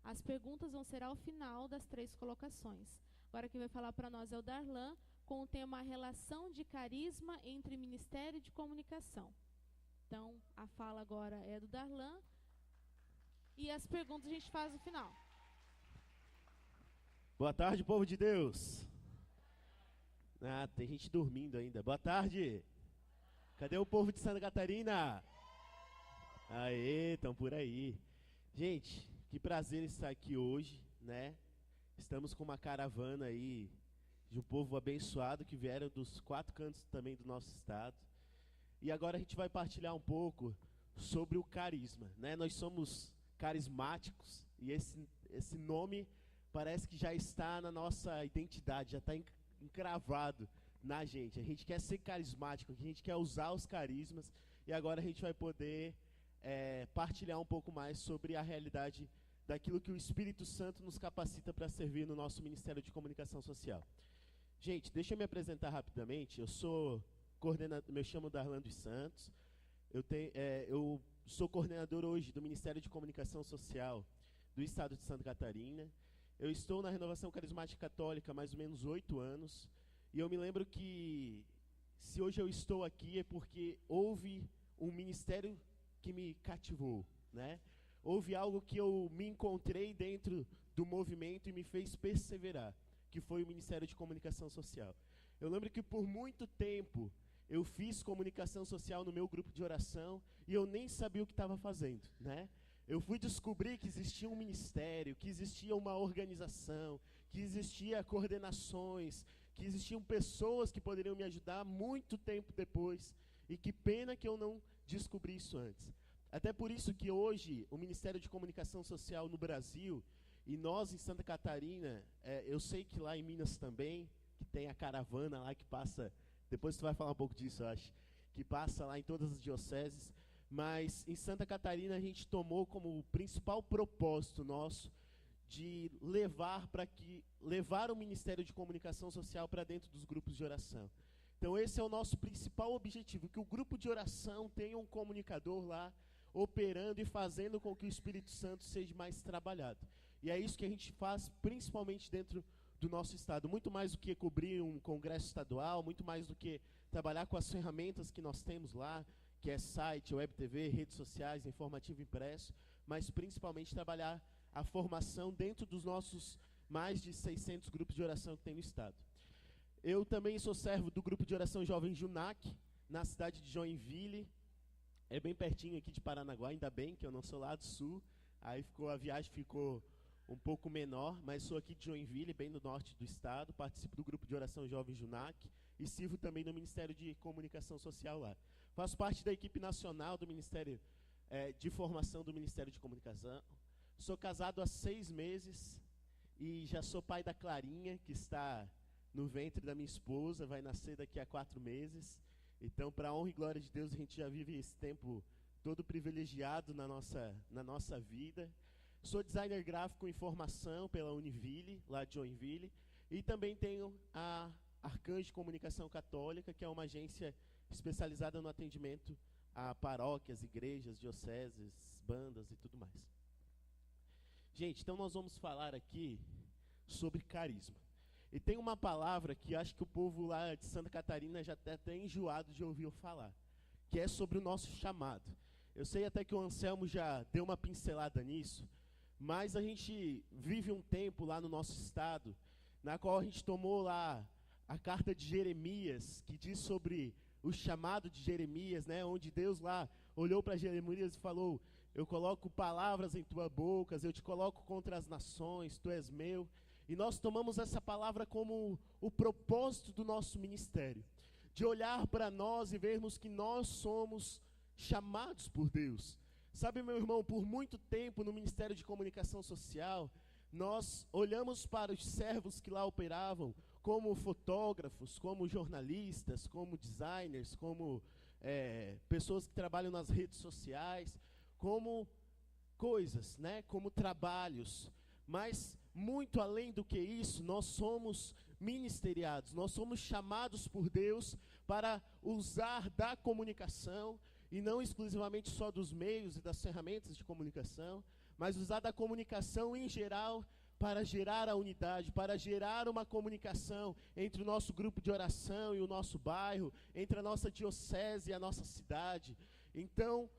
As perguntas vão ser ao final das 3 colocações. Agora quem vai falar para nós é o Darlan, com o tema a relação de carisma entre Ministério de Comunicação. Então, a fala agora é do Darlan e as perguntas a gente faz no final. Boa tarde, povo de Deus. Tem gente dormindo ainda. Boa tarde. Cadê o povo de Santa Catarina? Aê, estão por aí. Gente, que prazer estar aqui hoje, né? Estamos com uma caravana aí de um povo abençoado que vieram dos 4 cantos também do nosso estado. E agora a gente vai partilhar um pouco sobre o carisma, né? Nós somos carismáticos e esse nome parece que já está na nossa identidade, já está encravado na gente. A gente quer ser carismático, a gente quer usar os carismas, e agora a gente vai poder partilhar um pouco mais sobre a realidade daquilo que o Espírito Santo nos capacita para servir no nosso Ministério de Comunicação Social. Gente, deixa eu me apresentar rapidamente. Eu sou coordenador, me chamo Darlan dos Santos, eu sou coordenador hoje do Ministério de Comunicação Social do Estado de Santa Catarina. Eu estou na Renovação Carismática Católica há mais ou menos 8 anos, e eu me lembro que se hoje eu estou aqui é porque houve um ministério que me cativou, né? Houve algo que eu me encontrei dentro do movimento e me fez perseverar, que foi o Ministério de Comunicação Social. Eu lembro que por muito tempo eu fiz comunicação social no meu grupo de oração e eu nem sabia o que estava fazendo, né? Eu fui descobrir que existia um ministério, que existia uma organização, que existia coordenações, que existiam pessoas que poderiam me ajudar muito tempo depois. E que pena que eu não descobri isso antes. Até por isso que hoje o Ministério de Comunicação Social no Brasil, e nós em Santa Catarina, eu sei que lá em Minas também, que tem a caravana lá que passa, depois tu vai falar um pouco disso, eu acho, que passa lá em todas as dioceses. Mas em Santa Catarina a gente tomou como principal propósito nosso de levar o Ministério de Comunicação Social para dentro dos grupos de oração. Então esse é o nosso principal objetivo, que o grupo de oração tenha um comunicador lá operando e fazendo com que o Espírito Santo seja mais trabalhado. E é isso que a gente faz principalmente dentro do nosso estado, muito mais do que cobrir um congresso estadual, muito mais do que trabalhar com as ferramentas que nós temos lá, que é site, web TV, redes sociais, informativo impresso, mas principalmente trabalhar a formação dentro dos nossos mais de 600 grupos de oração que tem no estado. Eu também sou servo do grupo de oração Jovem Junac, na cidade de Joinville, é bem pertinho aqui de Paranaguá, ainda bem que eu não sou lá do sul, aí a viagem ficou um pouco menor, mas sou aqui de Joinville, bem no norte do estado, participo do grupo de oração Jovem Junac e sirvo também no Ministério de Comunicação Social lá. Faço parte da equipe nacional do Ministério de Formação do Ministério de Comunicação. Sou casado há 6 meses e já sou pai da Clarinha, que está no ventre da minha esposa, vai nascer daqui a 4 meses. Então, para a honra e glória de Deus, a gente já vive esse tempo todo privilegiado na nossa vida. Sou designer gráfico em formação pela Univille, lá de Joinville. E também tenho a Arcanjo Comunicação Católica, que é uma agência especializada no atendimento a paróquias, igrejas, dioceses, bandas e tudo mais. Gente, então nós vamos falar aqui sobre carisma. E tem uma palavra que acho que o povo lá de Santa Catarina já está até enjoado de ouvir eu falar, que é sobre o nosso chamado. Eu sei até que o Anselmo já deu uma pincelada nisso, mas a gente vive um tempo lá no nosso estado, na qual a gente tomou lá a carta de Jeremias, que diz sobre o chamado de Jeremias, né, onde Deus lá olhou para Jeremias e falou: eu coloco palavras em tua boca, eu te coloco contra as nações, tu és meu. E nós tomamos essa palavra como o propósito do nosso ministério, de olhar para nós e vermos que nós somos chamados por Deus. Sabe, meu irmão, por muito tempo no Ministério de Comunicação Social, nós olhamos para os servos que lá operavam como fotógrafos, como jornalistas, como designers, como pessoas que trabalham nas redes sociais, como coisas, né, como trabalhos. Mas, muito além do que isso, nós somos ministeriados, nós somos chamados por Deus para usar da comunicação, e não exclusivamente só dos meios e das ferramentas de comunicação, mas usar da comunicação em geral para gerar a unidade, para gerar uma comunicação entre o nosso grupo de oração e o nosso bairro, entre a nossa diocese e a nossa cidade. Então,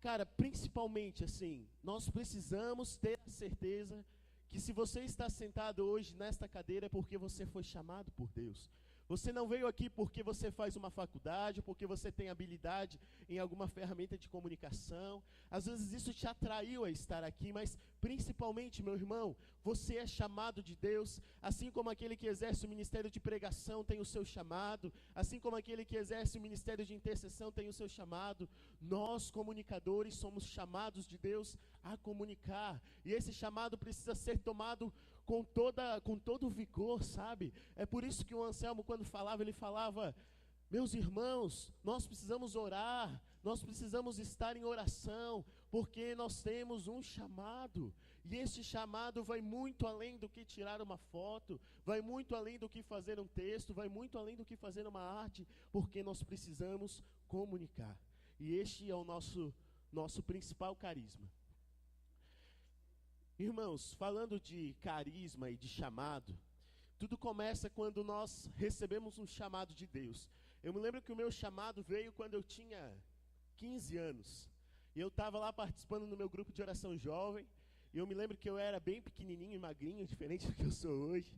cara, principalmente assim, nós precisamos ter a certeza que se você está sentado hoje nesta cadeira é porque você foi chamado por Deus. Você não veio aqui porque você faz uma faculdade, porque você tem habilidade em alguma ferramenta de comunicação. Às vezes isso te atraiu a estar aqui, mas principalmente, meu irmão, você é chamado de Deus, assim como aquele que exerce o ministério de pregação tem o seu chamado, assim como aquele que exerce o ministério de intercessão tem o seu chamado. Nós, comunicadores, somos chamados de Deus a comunicar, e esse chamado precisa ser tomado com todo o vigor, sabe? É por isso que o Anselmo, quando falava, ele falava: meus irmãos, nós precisamos orar, nós precisamos estar em oração, porque nós temos um chamado, e esse chamado vai muito além do que tirar uma foto, vai muito além do que fazer um texto, vai muito além do que fazer uma arte, porque nós precisamos comunicar, e este é o nosso principal carisma. Irmãos, falando de carisma e de chamado, tudo começa quando nós recebemos um chamado de Deus. Eu me lembro que o meu chamado veio quando eu tinha 15 anos. E eu estava lá participando no meu grupo de oração jovem. E eu me lembro que eu era bem pequenininho e magrinho, diferente do que eu sou hoje.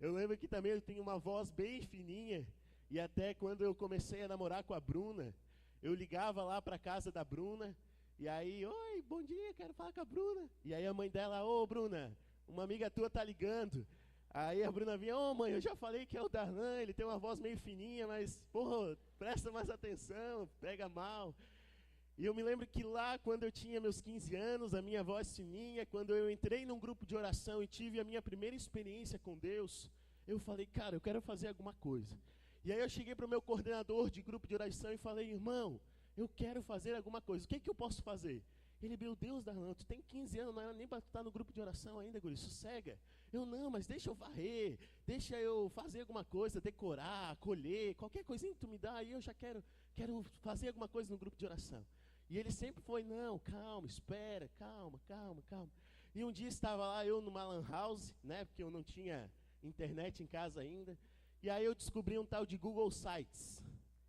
Eu lembro que também eu tinha uma voz bem fininha. E até quando eu comecei a namorar com a Bruna, eu ligava lá para a casa da Bruna. E aí, oi, bom dia, quero falar com a Bruna. E aí a mãe dela: ô Bruna, uma amiga tua tá ligando. Aí a Bruna vinha: ô mãe, eu já falei que é o Darlan, ele tem uma voz meio fininha, mas, porra, presta mais atenção, pega mal. E eu me lembro que lá, quando eu tinha meus 15 anos, a minha voz fininha, quando eu entrei num grupo de oração e tive a minha primeira experiência com Deus, eu falei: cara, eu quero fazer alguma coisa. E aí eu cheguei para o meu coordenador de grupo de oração e falei: irmão, eu quero fazer alguma coisa, o que eu posso fazer? Ele: meu Deus, Darlan, tu tem 15 anos, não era nem para estar no grupo de oração ainda, guri, sossega. Eu: não, mas deixa eu varrer, deixa eu fazer alguma coisa, decorar, colher, qualquer coisinha que tu me dá, aí eu já quero fazer alguma coisa no grupo de oração. E ele sempre foi: não, calma, espera, calma. E um dia estava lá eu numa lan house, né, porque eu não tinha internet em casa ainda, e aí eu descobri um tal de Google Sites.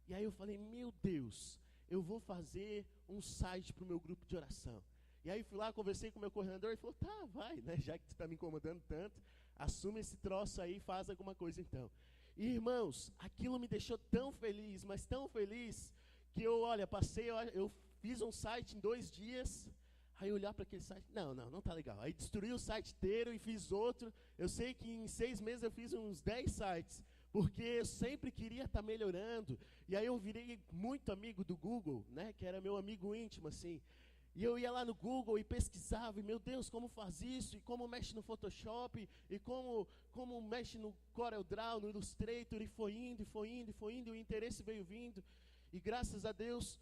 E aí eu falei: meu Deus, eu vou fazer um site para o meu grupo de oração. E aí fui lá, conversei com o meu coordenador e falou: tá, vai, né, já que tu está me incomodando tanto, assume esse troço aí e faz alguma coisa então. E irmãos, aquilo me deixou tão feliz, mas tão feliz, que eu fiz um site em 2 dias, aí eu olhar para aquele site, não tá legal. Aí destruí o site inteiro e fiz outro. Eu sei que em 6 meses eu fiz uns 10 sites, porque eu sempre queria estar melhorando. E aí eu virei muito amigo do Google, né, que era meu amigo íntimo, assim. E eu ia lá no Google e pesquisava, e meu Deus, como faz isso, e como mexe no Photoshop, e como mexe no CorelDRAW, no Illustrator, e foi indo, e o interesse veio vindo. E graças a Deus,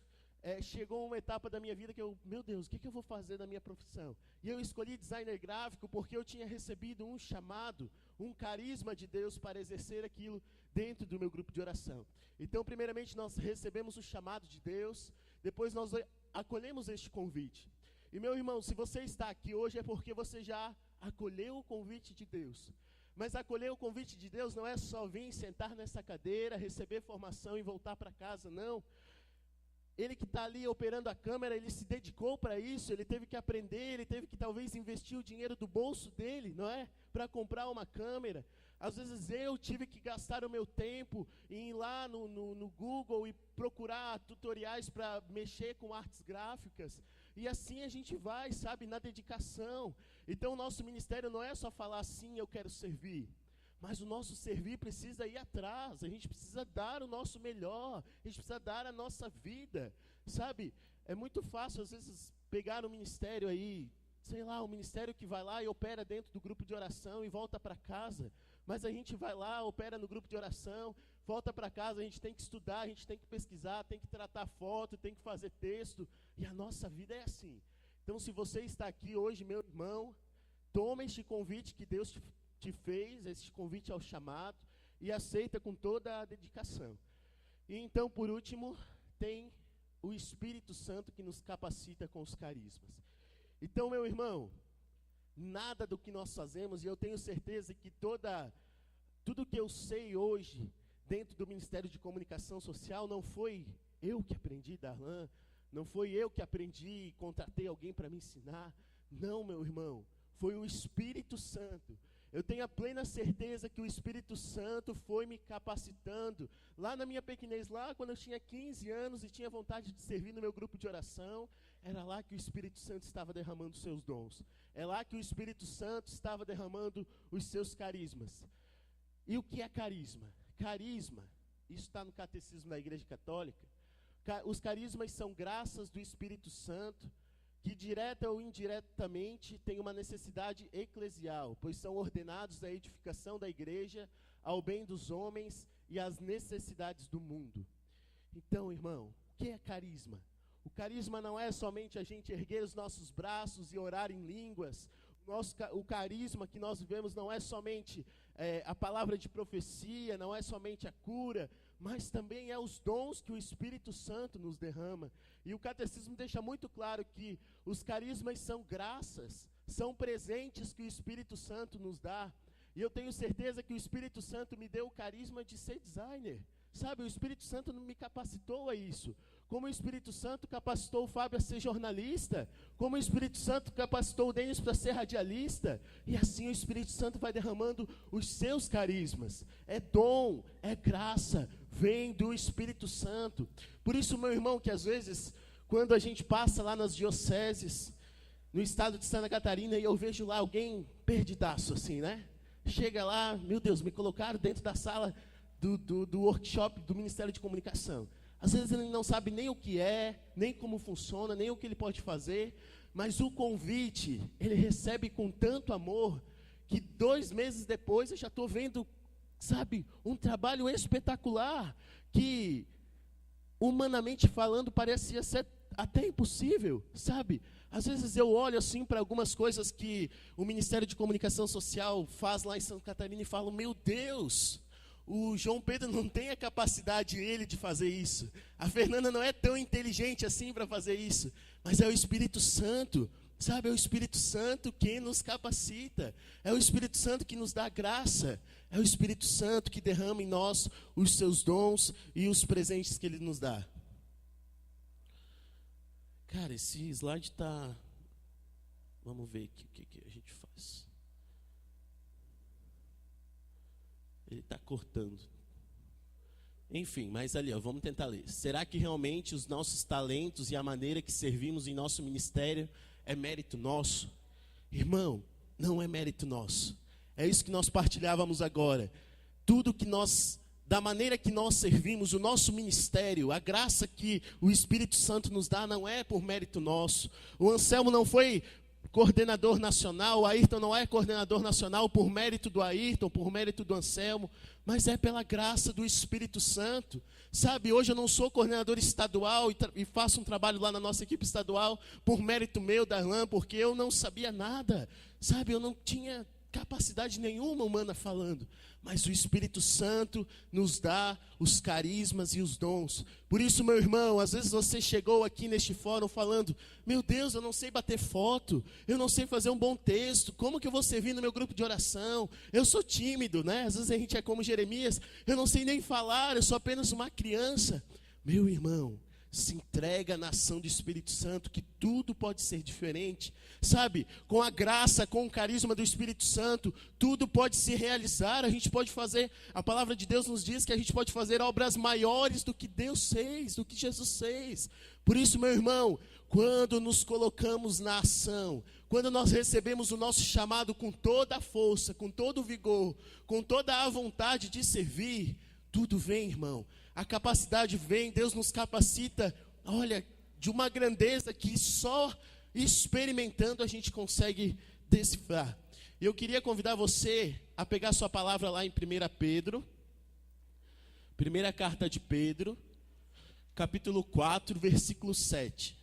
chegou uma etapa da minha vida que meu Deus, o que eu vou fazer da minha profissão? E eu escolhi designer gráfico porque eu tinha recebido um chamado, um carisma de Deus para exercer aquilo dentro do meu grupo de oração. Então, primeiramente, nós recebemos o chamado de Deus, depois nós acolhemos este convite. E, meu irmão, se você está aqui hoje é porque você já acolheu o convite de Deus. Mas acolher o convite de Deus não é só vir sentar nessa cadeira, receber formação e voltar para casa, não. Ele que está ali operando a câmera, ele se dedicou para isso, ele teve que aprender, ele teve que talvez investir o dinheiro do bolso dele, não é? Para comprar uma câmera. Às vezes eu tive que gastar o meu tempo em ir lá no Google e procurar tutoriais para mexer com artes gráficas. E assim a gente vai, sabe, na dedicação. Então o nosso ministério não é só falar assim, eu quero servir. Mas o nosso servir precisa ir atrás, a gente precisa dar o nosso melhor, a gente precisa dar a nossa vida, sabe? É muito fácil, às vezes, pegar um ministério aí, sei lá, um ministério que vai lá e opera dentro do grupo de oração e volta para casa. Mas a gente vai lá, opera no grupo de oração, volta para casa, a gente tem que estudar, a gente tem que pesquisar, tem que tratar foto, tem que fazer texto. E a nossa vida é assim. Então, se você está aqui hoje, meu irmão, toma este convite que Deus te fez, este convite ao chamado, e aceita com toda a dedicação. E então, por último, tem o Espírito Santo que nos capacita com os carismas. Então, meu irmão, nada do que nós fazemos, e eu tenho certeza que tudo que eu sei hoje, dentro do Ministério de Comunicação Social, não foi eu que aprendi, Darlan, não foi eu que aprendi e contratei alguém para me ensinar. Não, meu irmão, foi o Espírito Santo. Eu tenho a plena certeza que o Espírito Santo foi me capacitando. Lá na minha pequenez, lá quando eu tinha 15 anos e tinha vontade de servir no meu grupo de oração, era lá que o Espírito Santo estava derramando os seus dons. É lá que o Espírito Santo estava derramando os seus carismas. E o que é carisma? Carisma, isso está no Catecismo da Igreja Católica. Os carismas são graças do Espírito Santo, que direta ou indiretamente têm uma necessidade eclesial, pois são ordenados à edificação da igreja, ao bem dos homens e às necessidades do mundo. Então, irmão, o que é carisma? O carisma não é somente a gente erguer os nossos braços e orar em línguas. O carisma que nós vivemos não é somente a palavra de profecia, não é somente a cura, mas também é os dons que o Espírito Santo nos derrama. E o Catecismo deixa muito claro que os carismas são graças, são presentes que o Espírito Santo nos dá. E eu tenho certeza que o Espírito Santo me deu o carisma de ser designer. Sabe, o Espírito Santo me capacitou a isso. Como o Espírito Santo capacitou o Fábio a ser jornalista, como o Espírito Santo capacitou o Denis para ser radialista, e assim o Espírito Santo vai derramando os seus carismas. É dom, é graça, vem do Espírito Santo. Por isso, meu irmão, que às vezes, quando a gente passa lá nas dioceses, no estado de Santa Catarina, e eu vejo lá alguém perdidaço assim, né? Chega lá, meu Deus, me colocaram dentro da sala do workshop do Ministério de Comunicação. Às vezes ele não sabe nem o que é, nem como funciona, nem o que ele pode fazer, mas o convite, ele recebe com tanto amor, que 2 meses depois eu já estou vendo, sabe, um trabalho espetacular, que humanamente falando parecia ser até impossível, sabe? Às vezes eu olho assim para algumas coisas que o Ministério de Comunicação Social faz lá em Santa Catarina e falo, meu Deus, o João Pedro não tem a capacidade ele de fazer isso. A Fernanda não é tão inteligente assim para fazer isso. Mas é o Espírito Santo, sabe? É o Espírito Santo quem nos capacita. É o Espírito Santo que nos dá graça. É o Espírito Santo que derrama em nós os seus dons e os presentes que ele nos dá. Cara, esse slide está... Vamos ver o que a gente faz. Ele está cortando. Enfim, mas ali, ó, vamos tentar ler. Será que realmente os nossos talentos e a maneira que servimos em nosso ministério é mérito nosso? Irmão, não é mérito nosso. É isso que nós partilhávamos agora. Tudo que nós, da maneira que nós servimos, o nosso ministério, a graça que o Espírito Santo nos dá não é por mérito nosso. O Anselmo não foi coordenador nacional, o Ayrton não é coordenador nacional por mérito do Ayrton, por mérito do Anselmo, mas é pela graça do Espírito Santo. Sabe, hoje eu não sou coordenador estadual e faço um trabalho lá na nossa equipe estadual por mérito meu, Darlan, porque eu não sabia nada. Sabe, eu não tinha capacidade nenhuma humana falando, mas o Espírito Santo nos dá os carismas e os dons. Por isso, meu irmão, às vezes você chegou aqui neste fórum falando, meu Deus, eu não sei bater foto, eu não sei fazer um bom texto, como que eu vou servir no meu grupo de oração? Eu sou tímido, né? Às vezes a gente é como Jeremias, eu não sei nem falar, eu sou apenas uma criança. Meu irmão, se entrega na ação do Espírito Santo, que tudo pode ser diferente. Sabe, com a graça, com o carisma do Espírito Santo, tudo pode se realizar. A gente pode fazer, a palavra de Deus nos diz que a gente pode fazer obras maiores do que Deus fez, do que Jesus fez. Por isso, meu irmão, quando nos colocamos na ação, quando nós recebemos o nosso chamado com toda a força, com todo o vigor, com toda a vontade de servir, tudo vem, irmão. A capacidade vem, Deus nos capacita, olha, de uma grandeza que só experimentando a gente consegue decifrar. Eu queria convidar você a pegar sua palavra lá em 1 Pedro, primeira carta de Pedro, capítulo 4, versículo 7.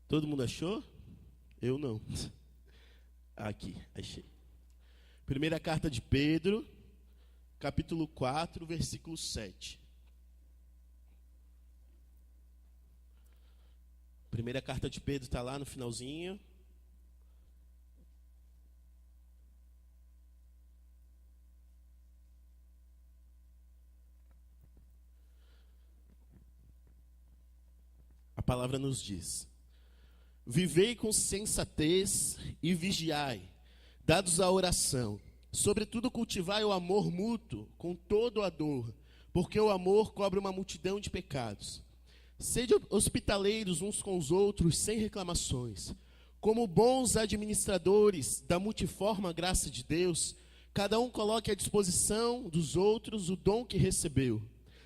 Todo mundo achou? Eu não. Aqui, achei. Primeira carta de Pedro, capítulo 4, versículo 7. Primeira carta de Pedro está lá no finalzinho. A palavra nos diz: vivei com sensatez e vigiai, dados à oração. Sobretudo cultivai o amor mútuo com todo a dor, porque o amor cobre uma multidão de pecados. Sede hospitaleiros uns com os outros sem reclamações. Como bons administradores da multiforme graça de Deus, cada um coloque à disposição dos outros o dom que recebeu.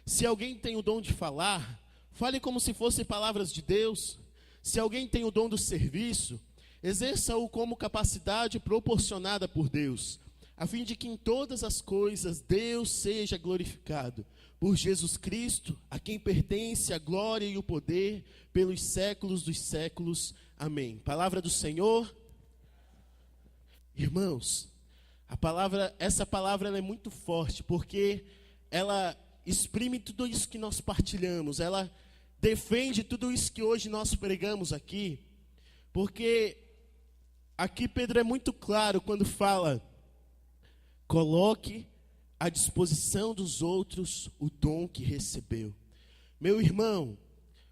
Se alguém tem o dom de falar, fale como se fossem palavras de Deus. Se alguém tem o dom do serviço, exerça-o como capacidade proporcionada por Deus, a fim de que em todas as coisas Deus seja glorificado. Por Jesus Cristo, a quem pertence a glória e o poder pelos séculos dos séculos. Amém. Palavra do Senhor. Irmãos, essa palavra ela é muito forte, porque ela exprime tudo isso que nós partilhamos, ela defende tudo isso que hoje nós pregamos aqui, porque aqui Pedro é muito claro quando fala: coloque à disposição dos outros o dom que recebeu. Meu irmão,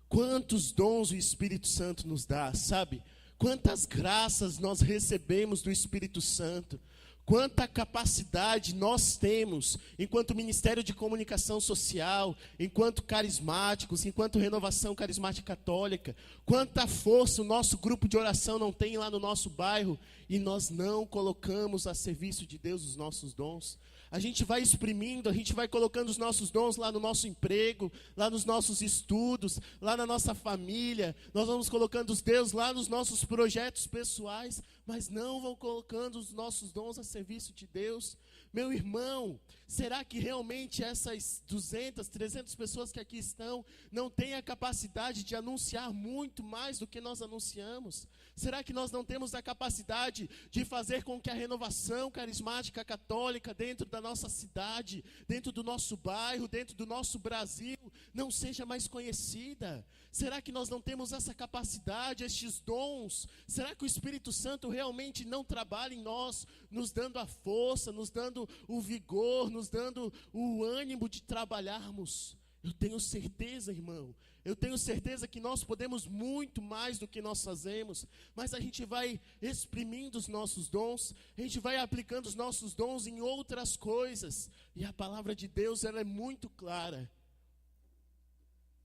quantos dons o Espírito Santo nos dá, sabe? Quantas graças nós recebemos do Espírito Santo. Quanta capacidade nós temos, enquanto Ministério de Comunicação Social, enquanto carismáticos, enquanto Renovação Carismática Católica. Quanta força o nosso grupo de oração não tem lá no nosso bairro, e nós não colocamos a serviço de Deus os nossos dons. A gente vai exprimindo, a gente vai colocando os nossos dons lá no nosso emprego, lá nos nossos estudos, lá na nossa família. Nós vamos colocando os Deus lá nos nossos projetos pessoais, mas não vão colocando os nossos dons a serviço de Deus. Meu irmão, será que realmente essas 200, 300 pessoas que aqui estão não têm a capacidade de anunciar muito mais do que nós anunciamos? Será que nós não temos a capacidade de fazer com que a renovação carismática católica dentro da nossa cidade, dentro do nosso bairro, dentro do nosso Brasil, não seja mais conhecida? Será que nós não temos essa capacidade, estes dons? Será que o Espírito Santo realmente não trabalha em nós, nos dando a força, nos dando o vigor, nos dando o ânimo de trabalharmos? Eu tenho certeza, irmão, eu tenho certeza que nós podemos muito mais do que nós fazemos, mas a gente vai exprimindo os nossos dons, a gente vai aplicando os nossos dons em outras coisas, e a palavra de Deus ela é muito clara.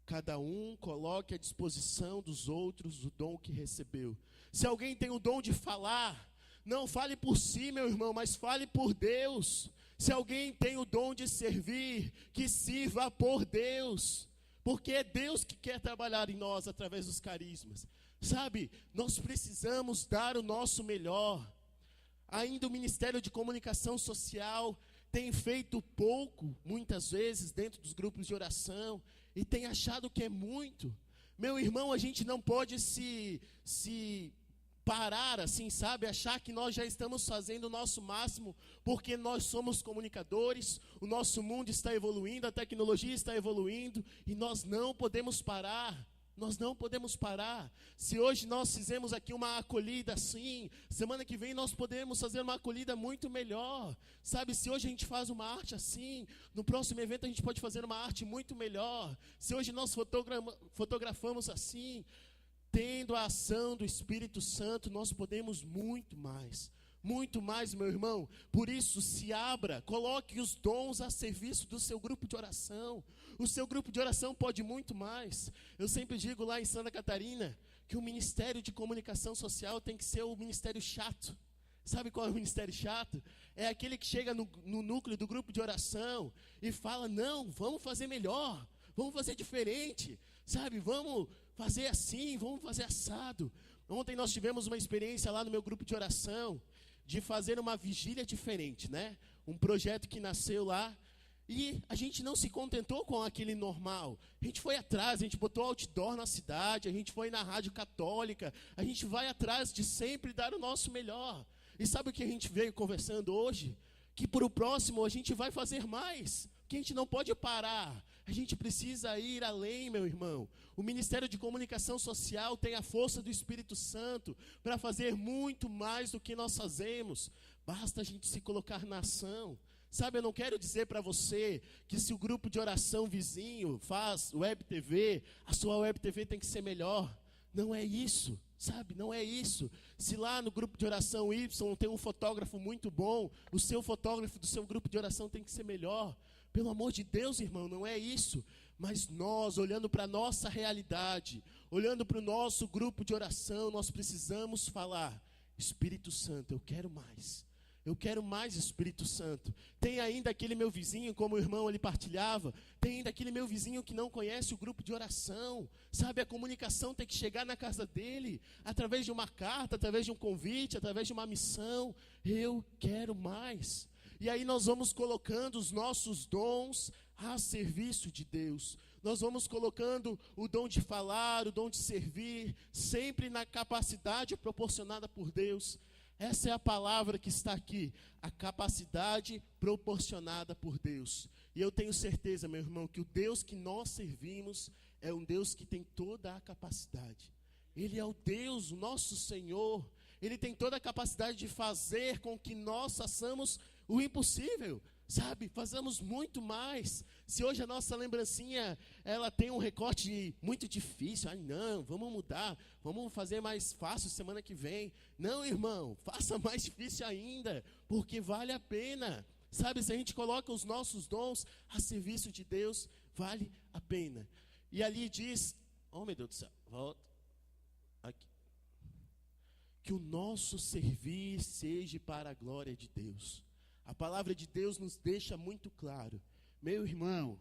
Cada um coloque à disposição dos outros o dom que recebeu. Se alguém tem o dom de falar, não fale por si, meu irmão, mas fale por Deus. Se alguém tem o dom de servir, que sirva por Deus, porque é Deus que quer trabalhar em nós através dos carismas. Sabe, nós precisamos dar o nosso melhor. Ainda o Ministério de Comunicação Social tem feito pouco, muitas vezes, dentro dos grupos de oração, e tem achado que é muito. Meu irmão, a gente não pode se parar assim, sabe, achar que nós já estamos fazendo o nosso máximo, porque nós somos comunicadores, o nosso mundo está evoluindo, a tecnologia está evoluindo, e nós não podemos parar. Nós não podemos parar. Se hoje nós fizemos aqui uma acolhida assim, semana que vem nós podemos fazer uma acolhida muito melhor. Sabe, se hoje a gente faz uma arte assim, no próximo evento a gente pode fazer uma arte muito melhor. Se hoje nós fotografamos assim, tendo a ação do Espírito Santo, nós podemos muito mais. Muito mais, meu irmão. Por isso, se abra, coloque os dons a serviço do seu grupo de oração. O seu grupo de oração pode muito mais. Eu sempre digo lá em Santa Catarina que o Ministério de Comunicação Social tem que ser o ministério chato. Sabe qual é o ministério chato? É aquele que chega no núcleo do grupo de oração e fala, não, vamos fazer melhor, vamos fazer diferente, sabe, vamos fazer assim, vamos fazer assado. Ontem nós tivemos uma experiência lá no meu grupo de oração, de fazer uma vigília diferente, né? Um projeto que nasceu lá, e a gente não se contentou com aquele normal. A gente foi atrás, a gente botou outdoor na cidade, a gente foi na rádio católica, a gente vai atrás de sempre dar o nosso melhor. E sabe o que a gente veio conversando hoje? Que para o próximo a gente vai fazer mais, que a gente não pode parar. A gente precisa ir além, meu irmão. O Ministério de Comunicação Social tem a força do Espírito Santo para fazer muito mais do que nós fazemos. Basta a gente se colocar na ação. Sabe, eu não quero dizer para você que se o grupo de oração vizinho faz web TV, a sua web TV tem que ser melhor. Não é isso, sabe? Não é isso. Se lá no grupo de oração Y tem um fotógrafo muito bom, o seu fotógrafo do seu grupo de oração tem que ser melhor. Pelo amor de Deus, irmão, não é isso. Mas nós, olhando para a nossa realidade, olhando para o nosso grupo de oração, nós precisamos falar, Espírito Santo, eu quero mais. Eu quero mais Espírito Santo. Tem ainda aquele meu vizinho, como o irmão ali partilhava, tem ainda aquele meu vizinho que não conhece o grupo de oração. Sabe, a comunicação tem que chegar na casa dele, através de uma carta, através de um convite, através de uma missão. Eu quero mais. E aí nós vamos colocando os nossos dons a serviço de Deus. Nós vamos colocando o dom de falar, o dom de servir, sempre na capacidade proporcionada por Deus. Essa é a palavra que está aqui, a capacidade proporcionada por Deus. E eu tenho certeza, meu irmão, que o Deus que nós servimos é um Deus que tem toda a capacidade. Ele é o Deus, o nosso Senhor. Ele tem toda a capacidade de fazer com que nós façamos o impossível, sabe? Fazemos muito mais. Se hoje a nossa lembrancinha, ela tem um recorte muito difícil, não, vamos mudar, vamos fazer mais fácil semana que vem. Não, irmão, faça mais difícil ainda, porque vale a pena. Sabe, se a gente coloca os nossos dons a serviço de Deus, vale a pena. E ali diz, oh meu Deus do céu, volta, aqui. Que o nosso servir seja para a glória de Deus. A palavra de Deus nos deixa muito claro. Meu irmão,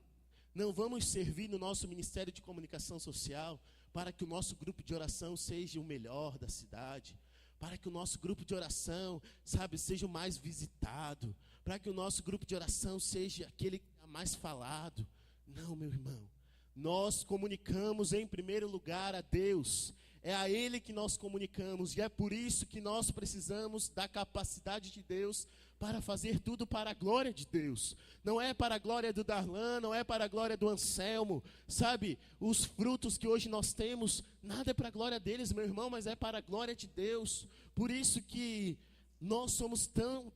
não vamos servir no nosso Ministério de Comunicação Social para que o nosso grupo de oração seja o melhor da cidade, para que o nosso grupo de oração, sabe, seja o mais visitado, para que o nosso grupo de oração seja aquele mais falado. Não, meu irmão. Nós comunicamos em primeiro lugar a Deus. É a Ele que nós comunicamos. E é por isso que nós precisamos da capacidade de Deus para fazer tudo para a glória de Deus. Não é para a glória do Darlan, não é para a glória do Anselmo. Sabe, os frutos que hoje nós temos, nada é para a glória deles, meu irmão, mas é para a glória de Deus. Por isso que nós somos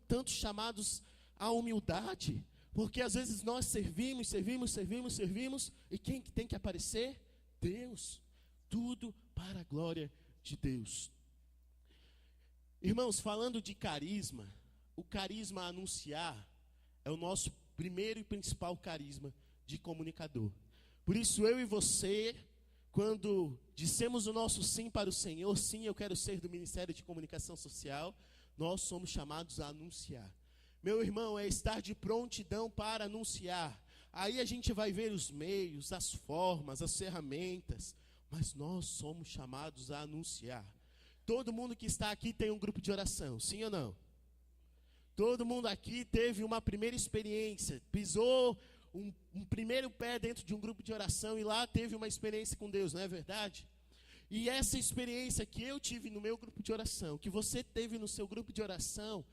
tanto chamados à humildade. Porque às vezes nós servimos, e quem que tem que aparecer? Deus. Tudo para a glória de Deus. Irmãos, falando de carisma, o carisma a anunciar é o nosso primeiro e principal carisma de comunicador. Por isso eu e você, quando dissemos o nosso sim para o Senhor, sim, eu quero ser do Ministério de Comunicação Social, nós somos chamados a anunciar. Meu irmão, é estar de prontidão para anunciar. Aí a gente vai ver os meios, as formas, as ferramentas, mas nós somos chamados a anunciar. Todo mundo que está aqui tem um grupo de oração, sim ou não? Todo mundo aqui teve uma primeira experiência, pisou um primeiro pé dentro de um grupo de oração e lá teve uma experiência com Deus, não é verdade? E essa experiência que eu tive no meu grupo de oração, que você teve no seu grupo de oração,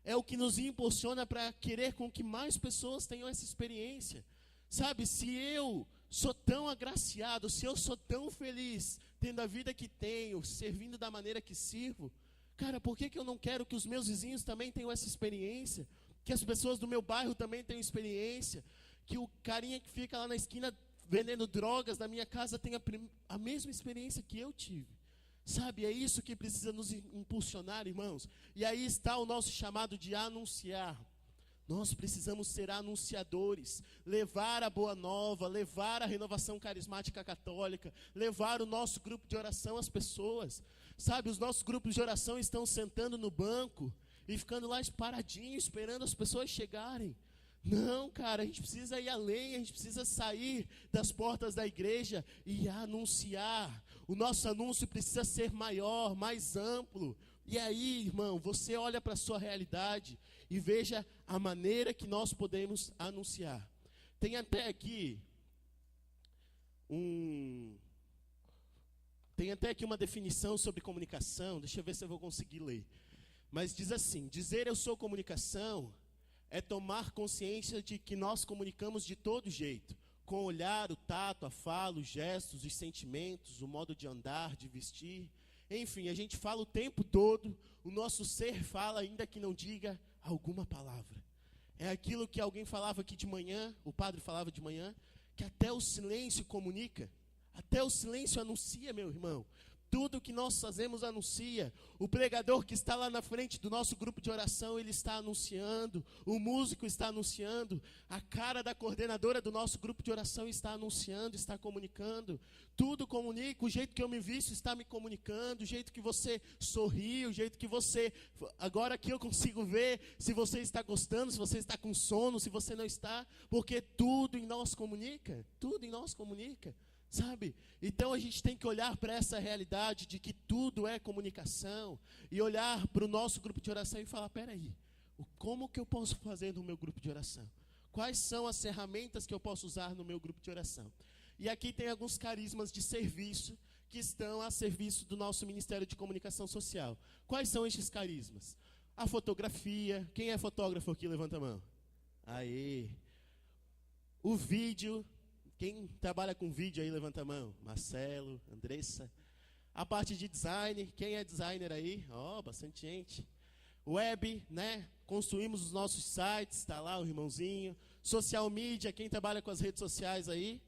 é o que nos impulsiona para querer com que mais pessoas tenham essa experiência. Sabe, se eu sou tão agraciado, se eu sou tão feliz, tendo a vida que tenho, servindo da maneira que sirvo, cara, por que eu não quero que os meus vizinhos também tenham essa experiência? Que as pessoas do meu bairro também tenham experiência? Que o carinha que fica lá na esquina vendendo drogas na minha casa tenha a mesma experiência que eu tive? Sabe, é isso que precisa nos impulsionar, irmãos. E aí está o nosso chamado de anunciar. Nós precisamos ser anunciadores, levar a boa nova, levar a renovação carismática católica, levar o nosso grupo de oração às pessoas. Sabe, os nossos grupos de oração estão sentando no banco e ficando lá paradinhos, esperando as pessoas chegarem. Não, cara, a gente precisa ir além, a gente precisa sair das portas da igreja e anunciar. O nosso anúncio precisa ser maior, mais amplo. E aí, irmão, você olha para a sua realidade e veja a maneira que nós podemos anunciar. Tem até aqui uma definição sobre comunicação, deixa eu ver se eu vou conseguir ler. Mas diz assim: dizer eu sou comunicação é tomar consciência de que nós comunicamos de todo jeito, com o olhar, o tato, a fala, os gestos, os sentimentos, o modo de andar, de vestir. Enfim, a gente fala o tempo todo, o nosso ser fala ainda que não diga alguma palavra. É aquilo que alguém falava aqui de manhã, o padre falava de manhã, que até o silêncio comunica, até o silêncio anuncia, meu irmão. Tudo que nós fazemos anuncia. O pregador que está lá na frente do nosso grupo de oração, ele está anunciando. O músico está anunciando. A cara da coordenadora do nosso grupo de oração está anunciando, está comunicando. Tudo comunica. O jeito que eu me visto está me comunicando. O jeito que você sorri, o jeito que você... Agora aqui eu consigo ver se você está gostando, se você está com sono, se você não está. Porque tudo em nós comunica. Tudo em nós comunica. Sabe? Então a gente tem que olhar para essa realidade de que tudo é comunicação e olhar para o nosso grupo de oração e falar, peraí, como que eu posso fazer no meu grupo de oração? Quais são as ferramentas que eu posso usar no meu grupo de oração? E aqui tem alguns carismas de serviço que estão a serviço do nosso Ministério de Comunicação Social. Quais são esses carismas? A fotografia. Quem é fotógrafo aqui? Levanta a mão. Aê. O vídeo. Quem trabalha com vídeo aí, levanta a mão. Marcelo, Andressa. A parte de design, quem é designer aí? Bastante gente. Web, né? Construímos os nossos sites, está lá o irmãozinho. Social media, quem trabalha com as redes sociais aí?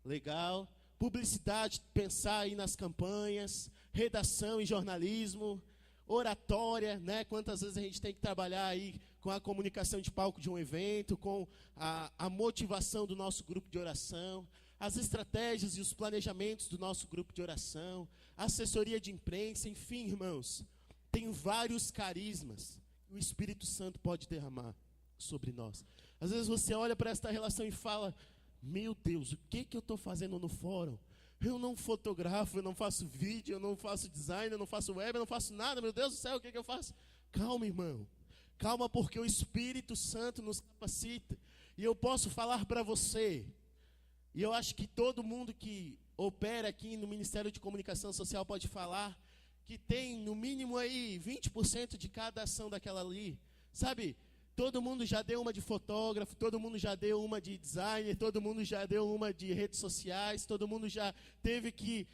Legal. Publicidade, pensar aí nas campanhas. Redação e jornalismo. Oratória, né? Quantas vezes a gente tem que trabalhar aí com a comunicação de palco de um evento, com a motivação do nosso grupo de oração, as estratégias e os planejamentos do nosso grupo de oração, assessoria de imprensa, enfim, irmãos, tem vários carismas que o Espírito Santo pode derramar sobre nós. Às vezes você olha para esta relação e fala, meu Deus, o que eu estou fazendo no fórum? Eu não fotografo, eu não faço vídeo, eu não faço design, eu não faço web, eu não faço nada, meu Deus do céu, o que eu faço? Calma, irmão. Calma, porque o Espírito Santo nos capacita. E eu posso falar para você, e eu acho que todo mundo que opera aqui no Ministério de Comunicação Social pode falar, que tem no mínimo aí 20% de cada ação daquela ali. Sabe, todo mundo já deu uma de fotógrafo, todo mundo já deu uma de designer, todo mundo já deu uma de redes sociais, todo mundo já teve que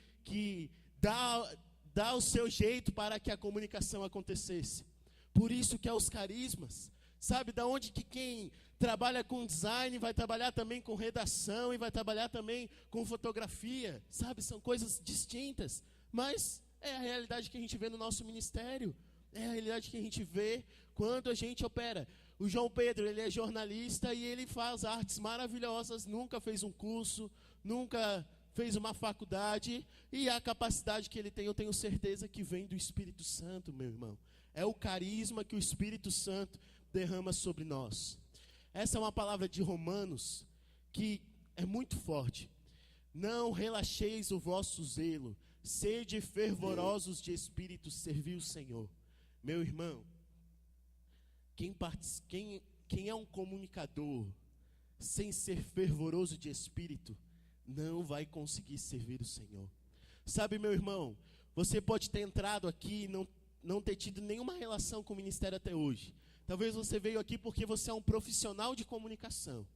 dar o seu jeito para que a comunicação acontecesse. Por isso que é os carismas. Sabe, da onde que quem trabalha com design vai trabalhar também com redação e vai trabalhar também com fotografia. Sabe, são coisas distintas, mas é a realidade que a gente vê no nosso ministério. É a realidade que a gente vê quando a gente opera. O João Pedro, ele é jornalista e ele faz artes maravilhosas, nunca fez um curso, nunca fez uma faculdade, e a capacidade que ele tem, eu tenho certeza que vem do Espírito Santo, meu irmão. É o carisma que o Espírito Santo derrama sobre nós. Essa é uma palavra de Romanos que é muito forte. Não relaxeis o vosso zelo, sede fervorosos de espírito, servi o Senhor. Meu irmão, quem é um comunicador sem ser fervoroso de espírito, não vai conseguir servir o Senhor. Sabe, meu irmão, você pode ter entrado aqui e não ter tido nenhuma relação com o ministério até hoje. Talvez você veio aqui porque você é um profissional de comunicação.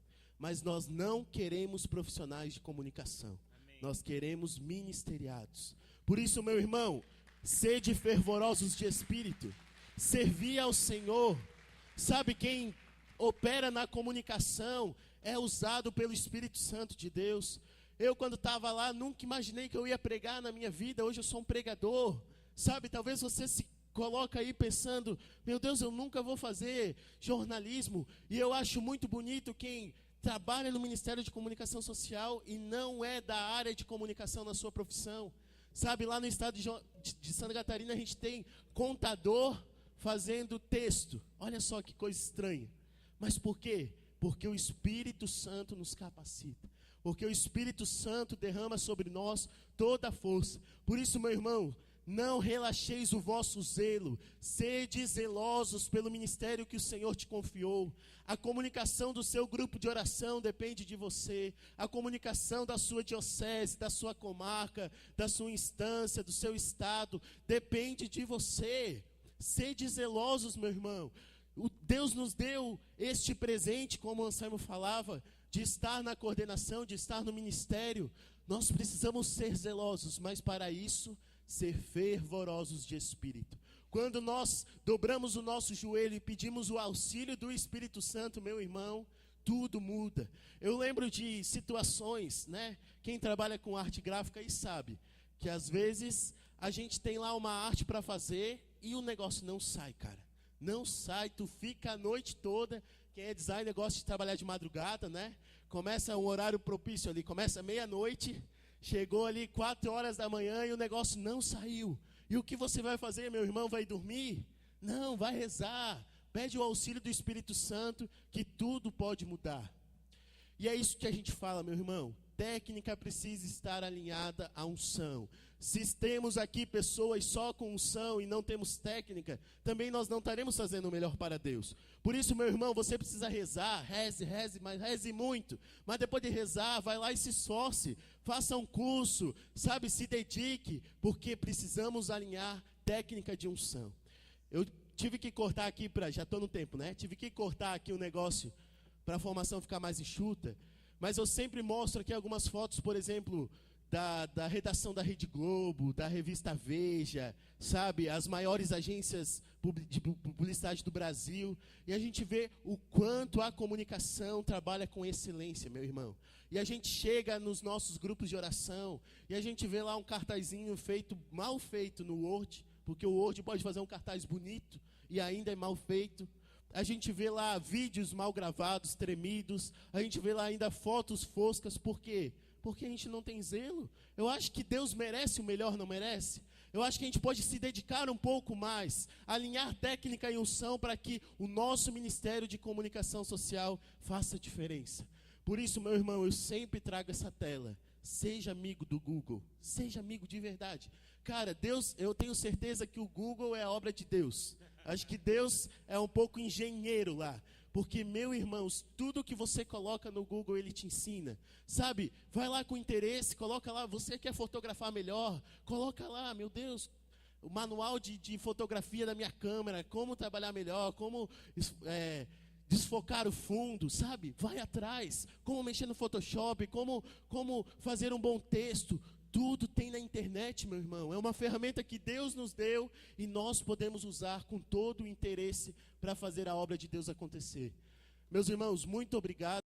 mas nós não queremos profissionais de comunicação. Nós queremos ministeriados. Por isso, meu irmão, sede fervorosos de espírito, servir ao Senhor. Sabe, quem opera na comunicação é usado pelo Espírito Santo de Deus. Eu, quando estava lá, nunca imaginei que eu ia pregar na minha vida. Hoje eu sou um pregador. Sabe, talvez você se coloca aí pensando, meu Deus, eu nunca vou fazer jornalismo. E eu acho muito bonito quem trabalha no Ministério de Comunicação Social e não é da área de comunicação na sua profissão. Sabe, lá no estado de Santa Catarina a gente tem contador fazendo texto. Olha só que coisa estranha. Mas por quê? Porque o Espírito Santo nos capacita. Porque o Espírito Santo derrama sobre nós toda a força. Por isso, meu irmão, não relaxeis o vosso zelo, sede zelosos pelo ministério que o Senhor te confiou. A comunicação do seu grupo de oração depende de você. A comunicação da sua diocese, da sua comarca, da sua instância, do seu estado, depende de você. Sede zelosos, meu irmão. Deus nos deu este presente, como o Anselmo falava, de estar na coordenação, de estar no ministério. Nós precisamos ser zelosos, mas para isso, ser fervorosos de espírito. Quando nós dobramos o nosso joelho e pedimos o auxílio do Espírito Santo, meu irmão, tudo muda. Eu lembro de situações, né? Quem trabalha com arte gráfica aí sabe, que às vezes a gente tem lá uma arte para fazer e o negócio não sai, cara. Não sai, tu fica a noite toda. Quem é designer gosta de trabalhar de madrugada, né? Começa um horário propício ali, começa meia-noite, chegou ali 4 horas da manhã e o negócio não saiu. E o que você vai fazer, meu irmão? Vai dormir? Não, vai rezar. Pede o auxílio do Espírito Santo, que tudo pode mudar. E é isso que a gente fala, meu irmão. Técnica precisa estar alinhada à unção. Se temos aqui pessoas só com unção e não temos técnica, também nós não estaremos fazendo o melhor para Deus. Por isso, meu irmão, você precisa rezar, reze, mas reze muito. Mas depois de rezar, vai lá e se esforce. Faça um curso, sabe, se dedique, porque precisamos alinhar técnica de unção. Eu tive que cortar aqui, já estou no tempo, né? Tive que cortar aqui o negócio para a formação ficar mais enxuta. Mas eu sempre mostro aqui algumas fotos, por exemplo, da redação da Rede Globo, da revista Veja, sabe, as maiores agências de publicidade do Brasil, e a gente vê o quanto a comunicação trabalha com excelência, meu irmão. E a gente chega nos nossos grupos de oração, e a gente vê lá um cartazinho mal feito no Word, porque o Word pode fazer um cartaz bonito, e ainda é mal feito. A gente vê lá vídeos mal gravados, tremidos, a gente vê lá ainda fotos foscas, por quê? Porque a gente não tem zelo. Eu acho que Deus merece o melhor, não merece? Eu acho que a gente pode se dedicar um pouco mais, alinhar técnica e unção para que o nosso ministério de comunicação social faça diferença. Por isso, meu irmão, eu sempre trago essa tela. Seja amigo do Google, seja amigo de verdade. Cara, Deus, eu tenho certeza que o Google é a obra de Deus. Acho que Deus é um pouco engenheiro lá. Porque, meu irmão, tudo que você coloca no Google, ele te ensina. Sabe, vai lá com interesse, coloca lá, você quer fotografar melhor, coloca lá, meu Deus, o manual de fotografia da minha câmera, como trabalhar melhor, como desfocar o fundo, sabe? Vai atrás, como mexer no Photoshop, como fazer um bom texto. Tudo tem na internet, meu irmão. É uma ferramenta que Deus nos deu e nós podemos usar com todo o interesse para fazer a obra de Deus acontecer. Meus irmãos, muito obrigado.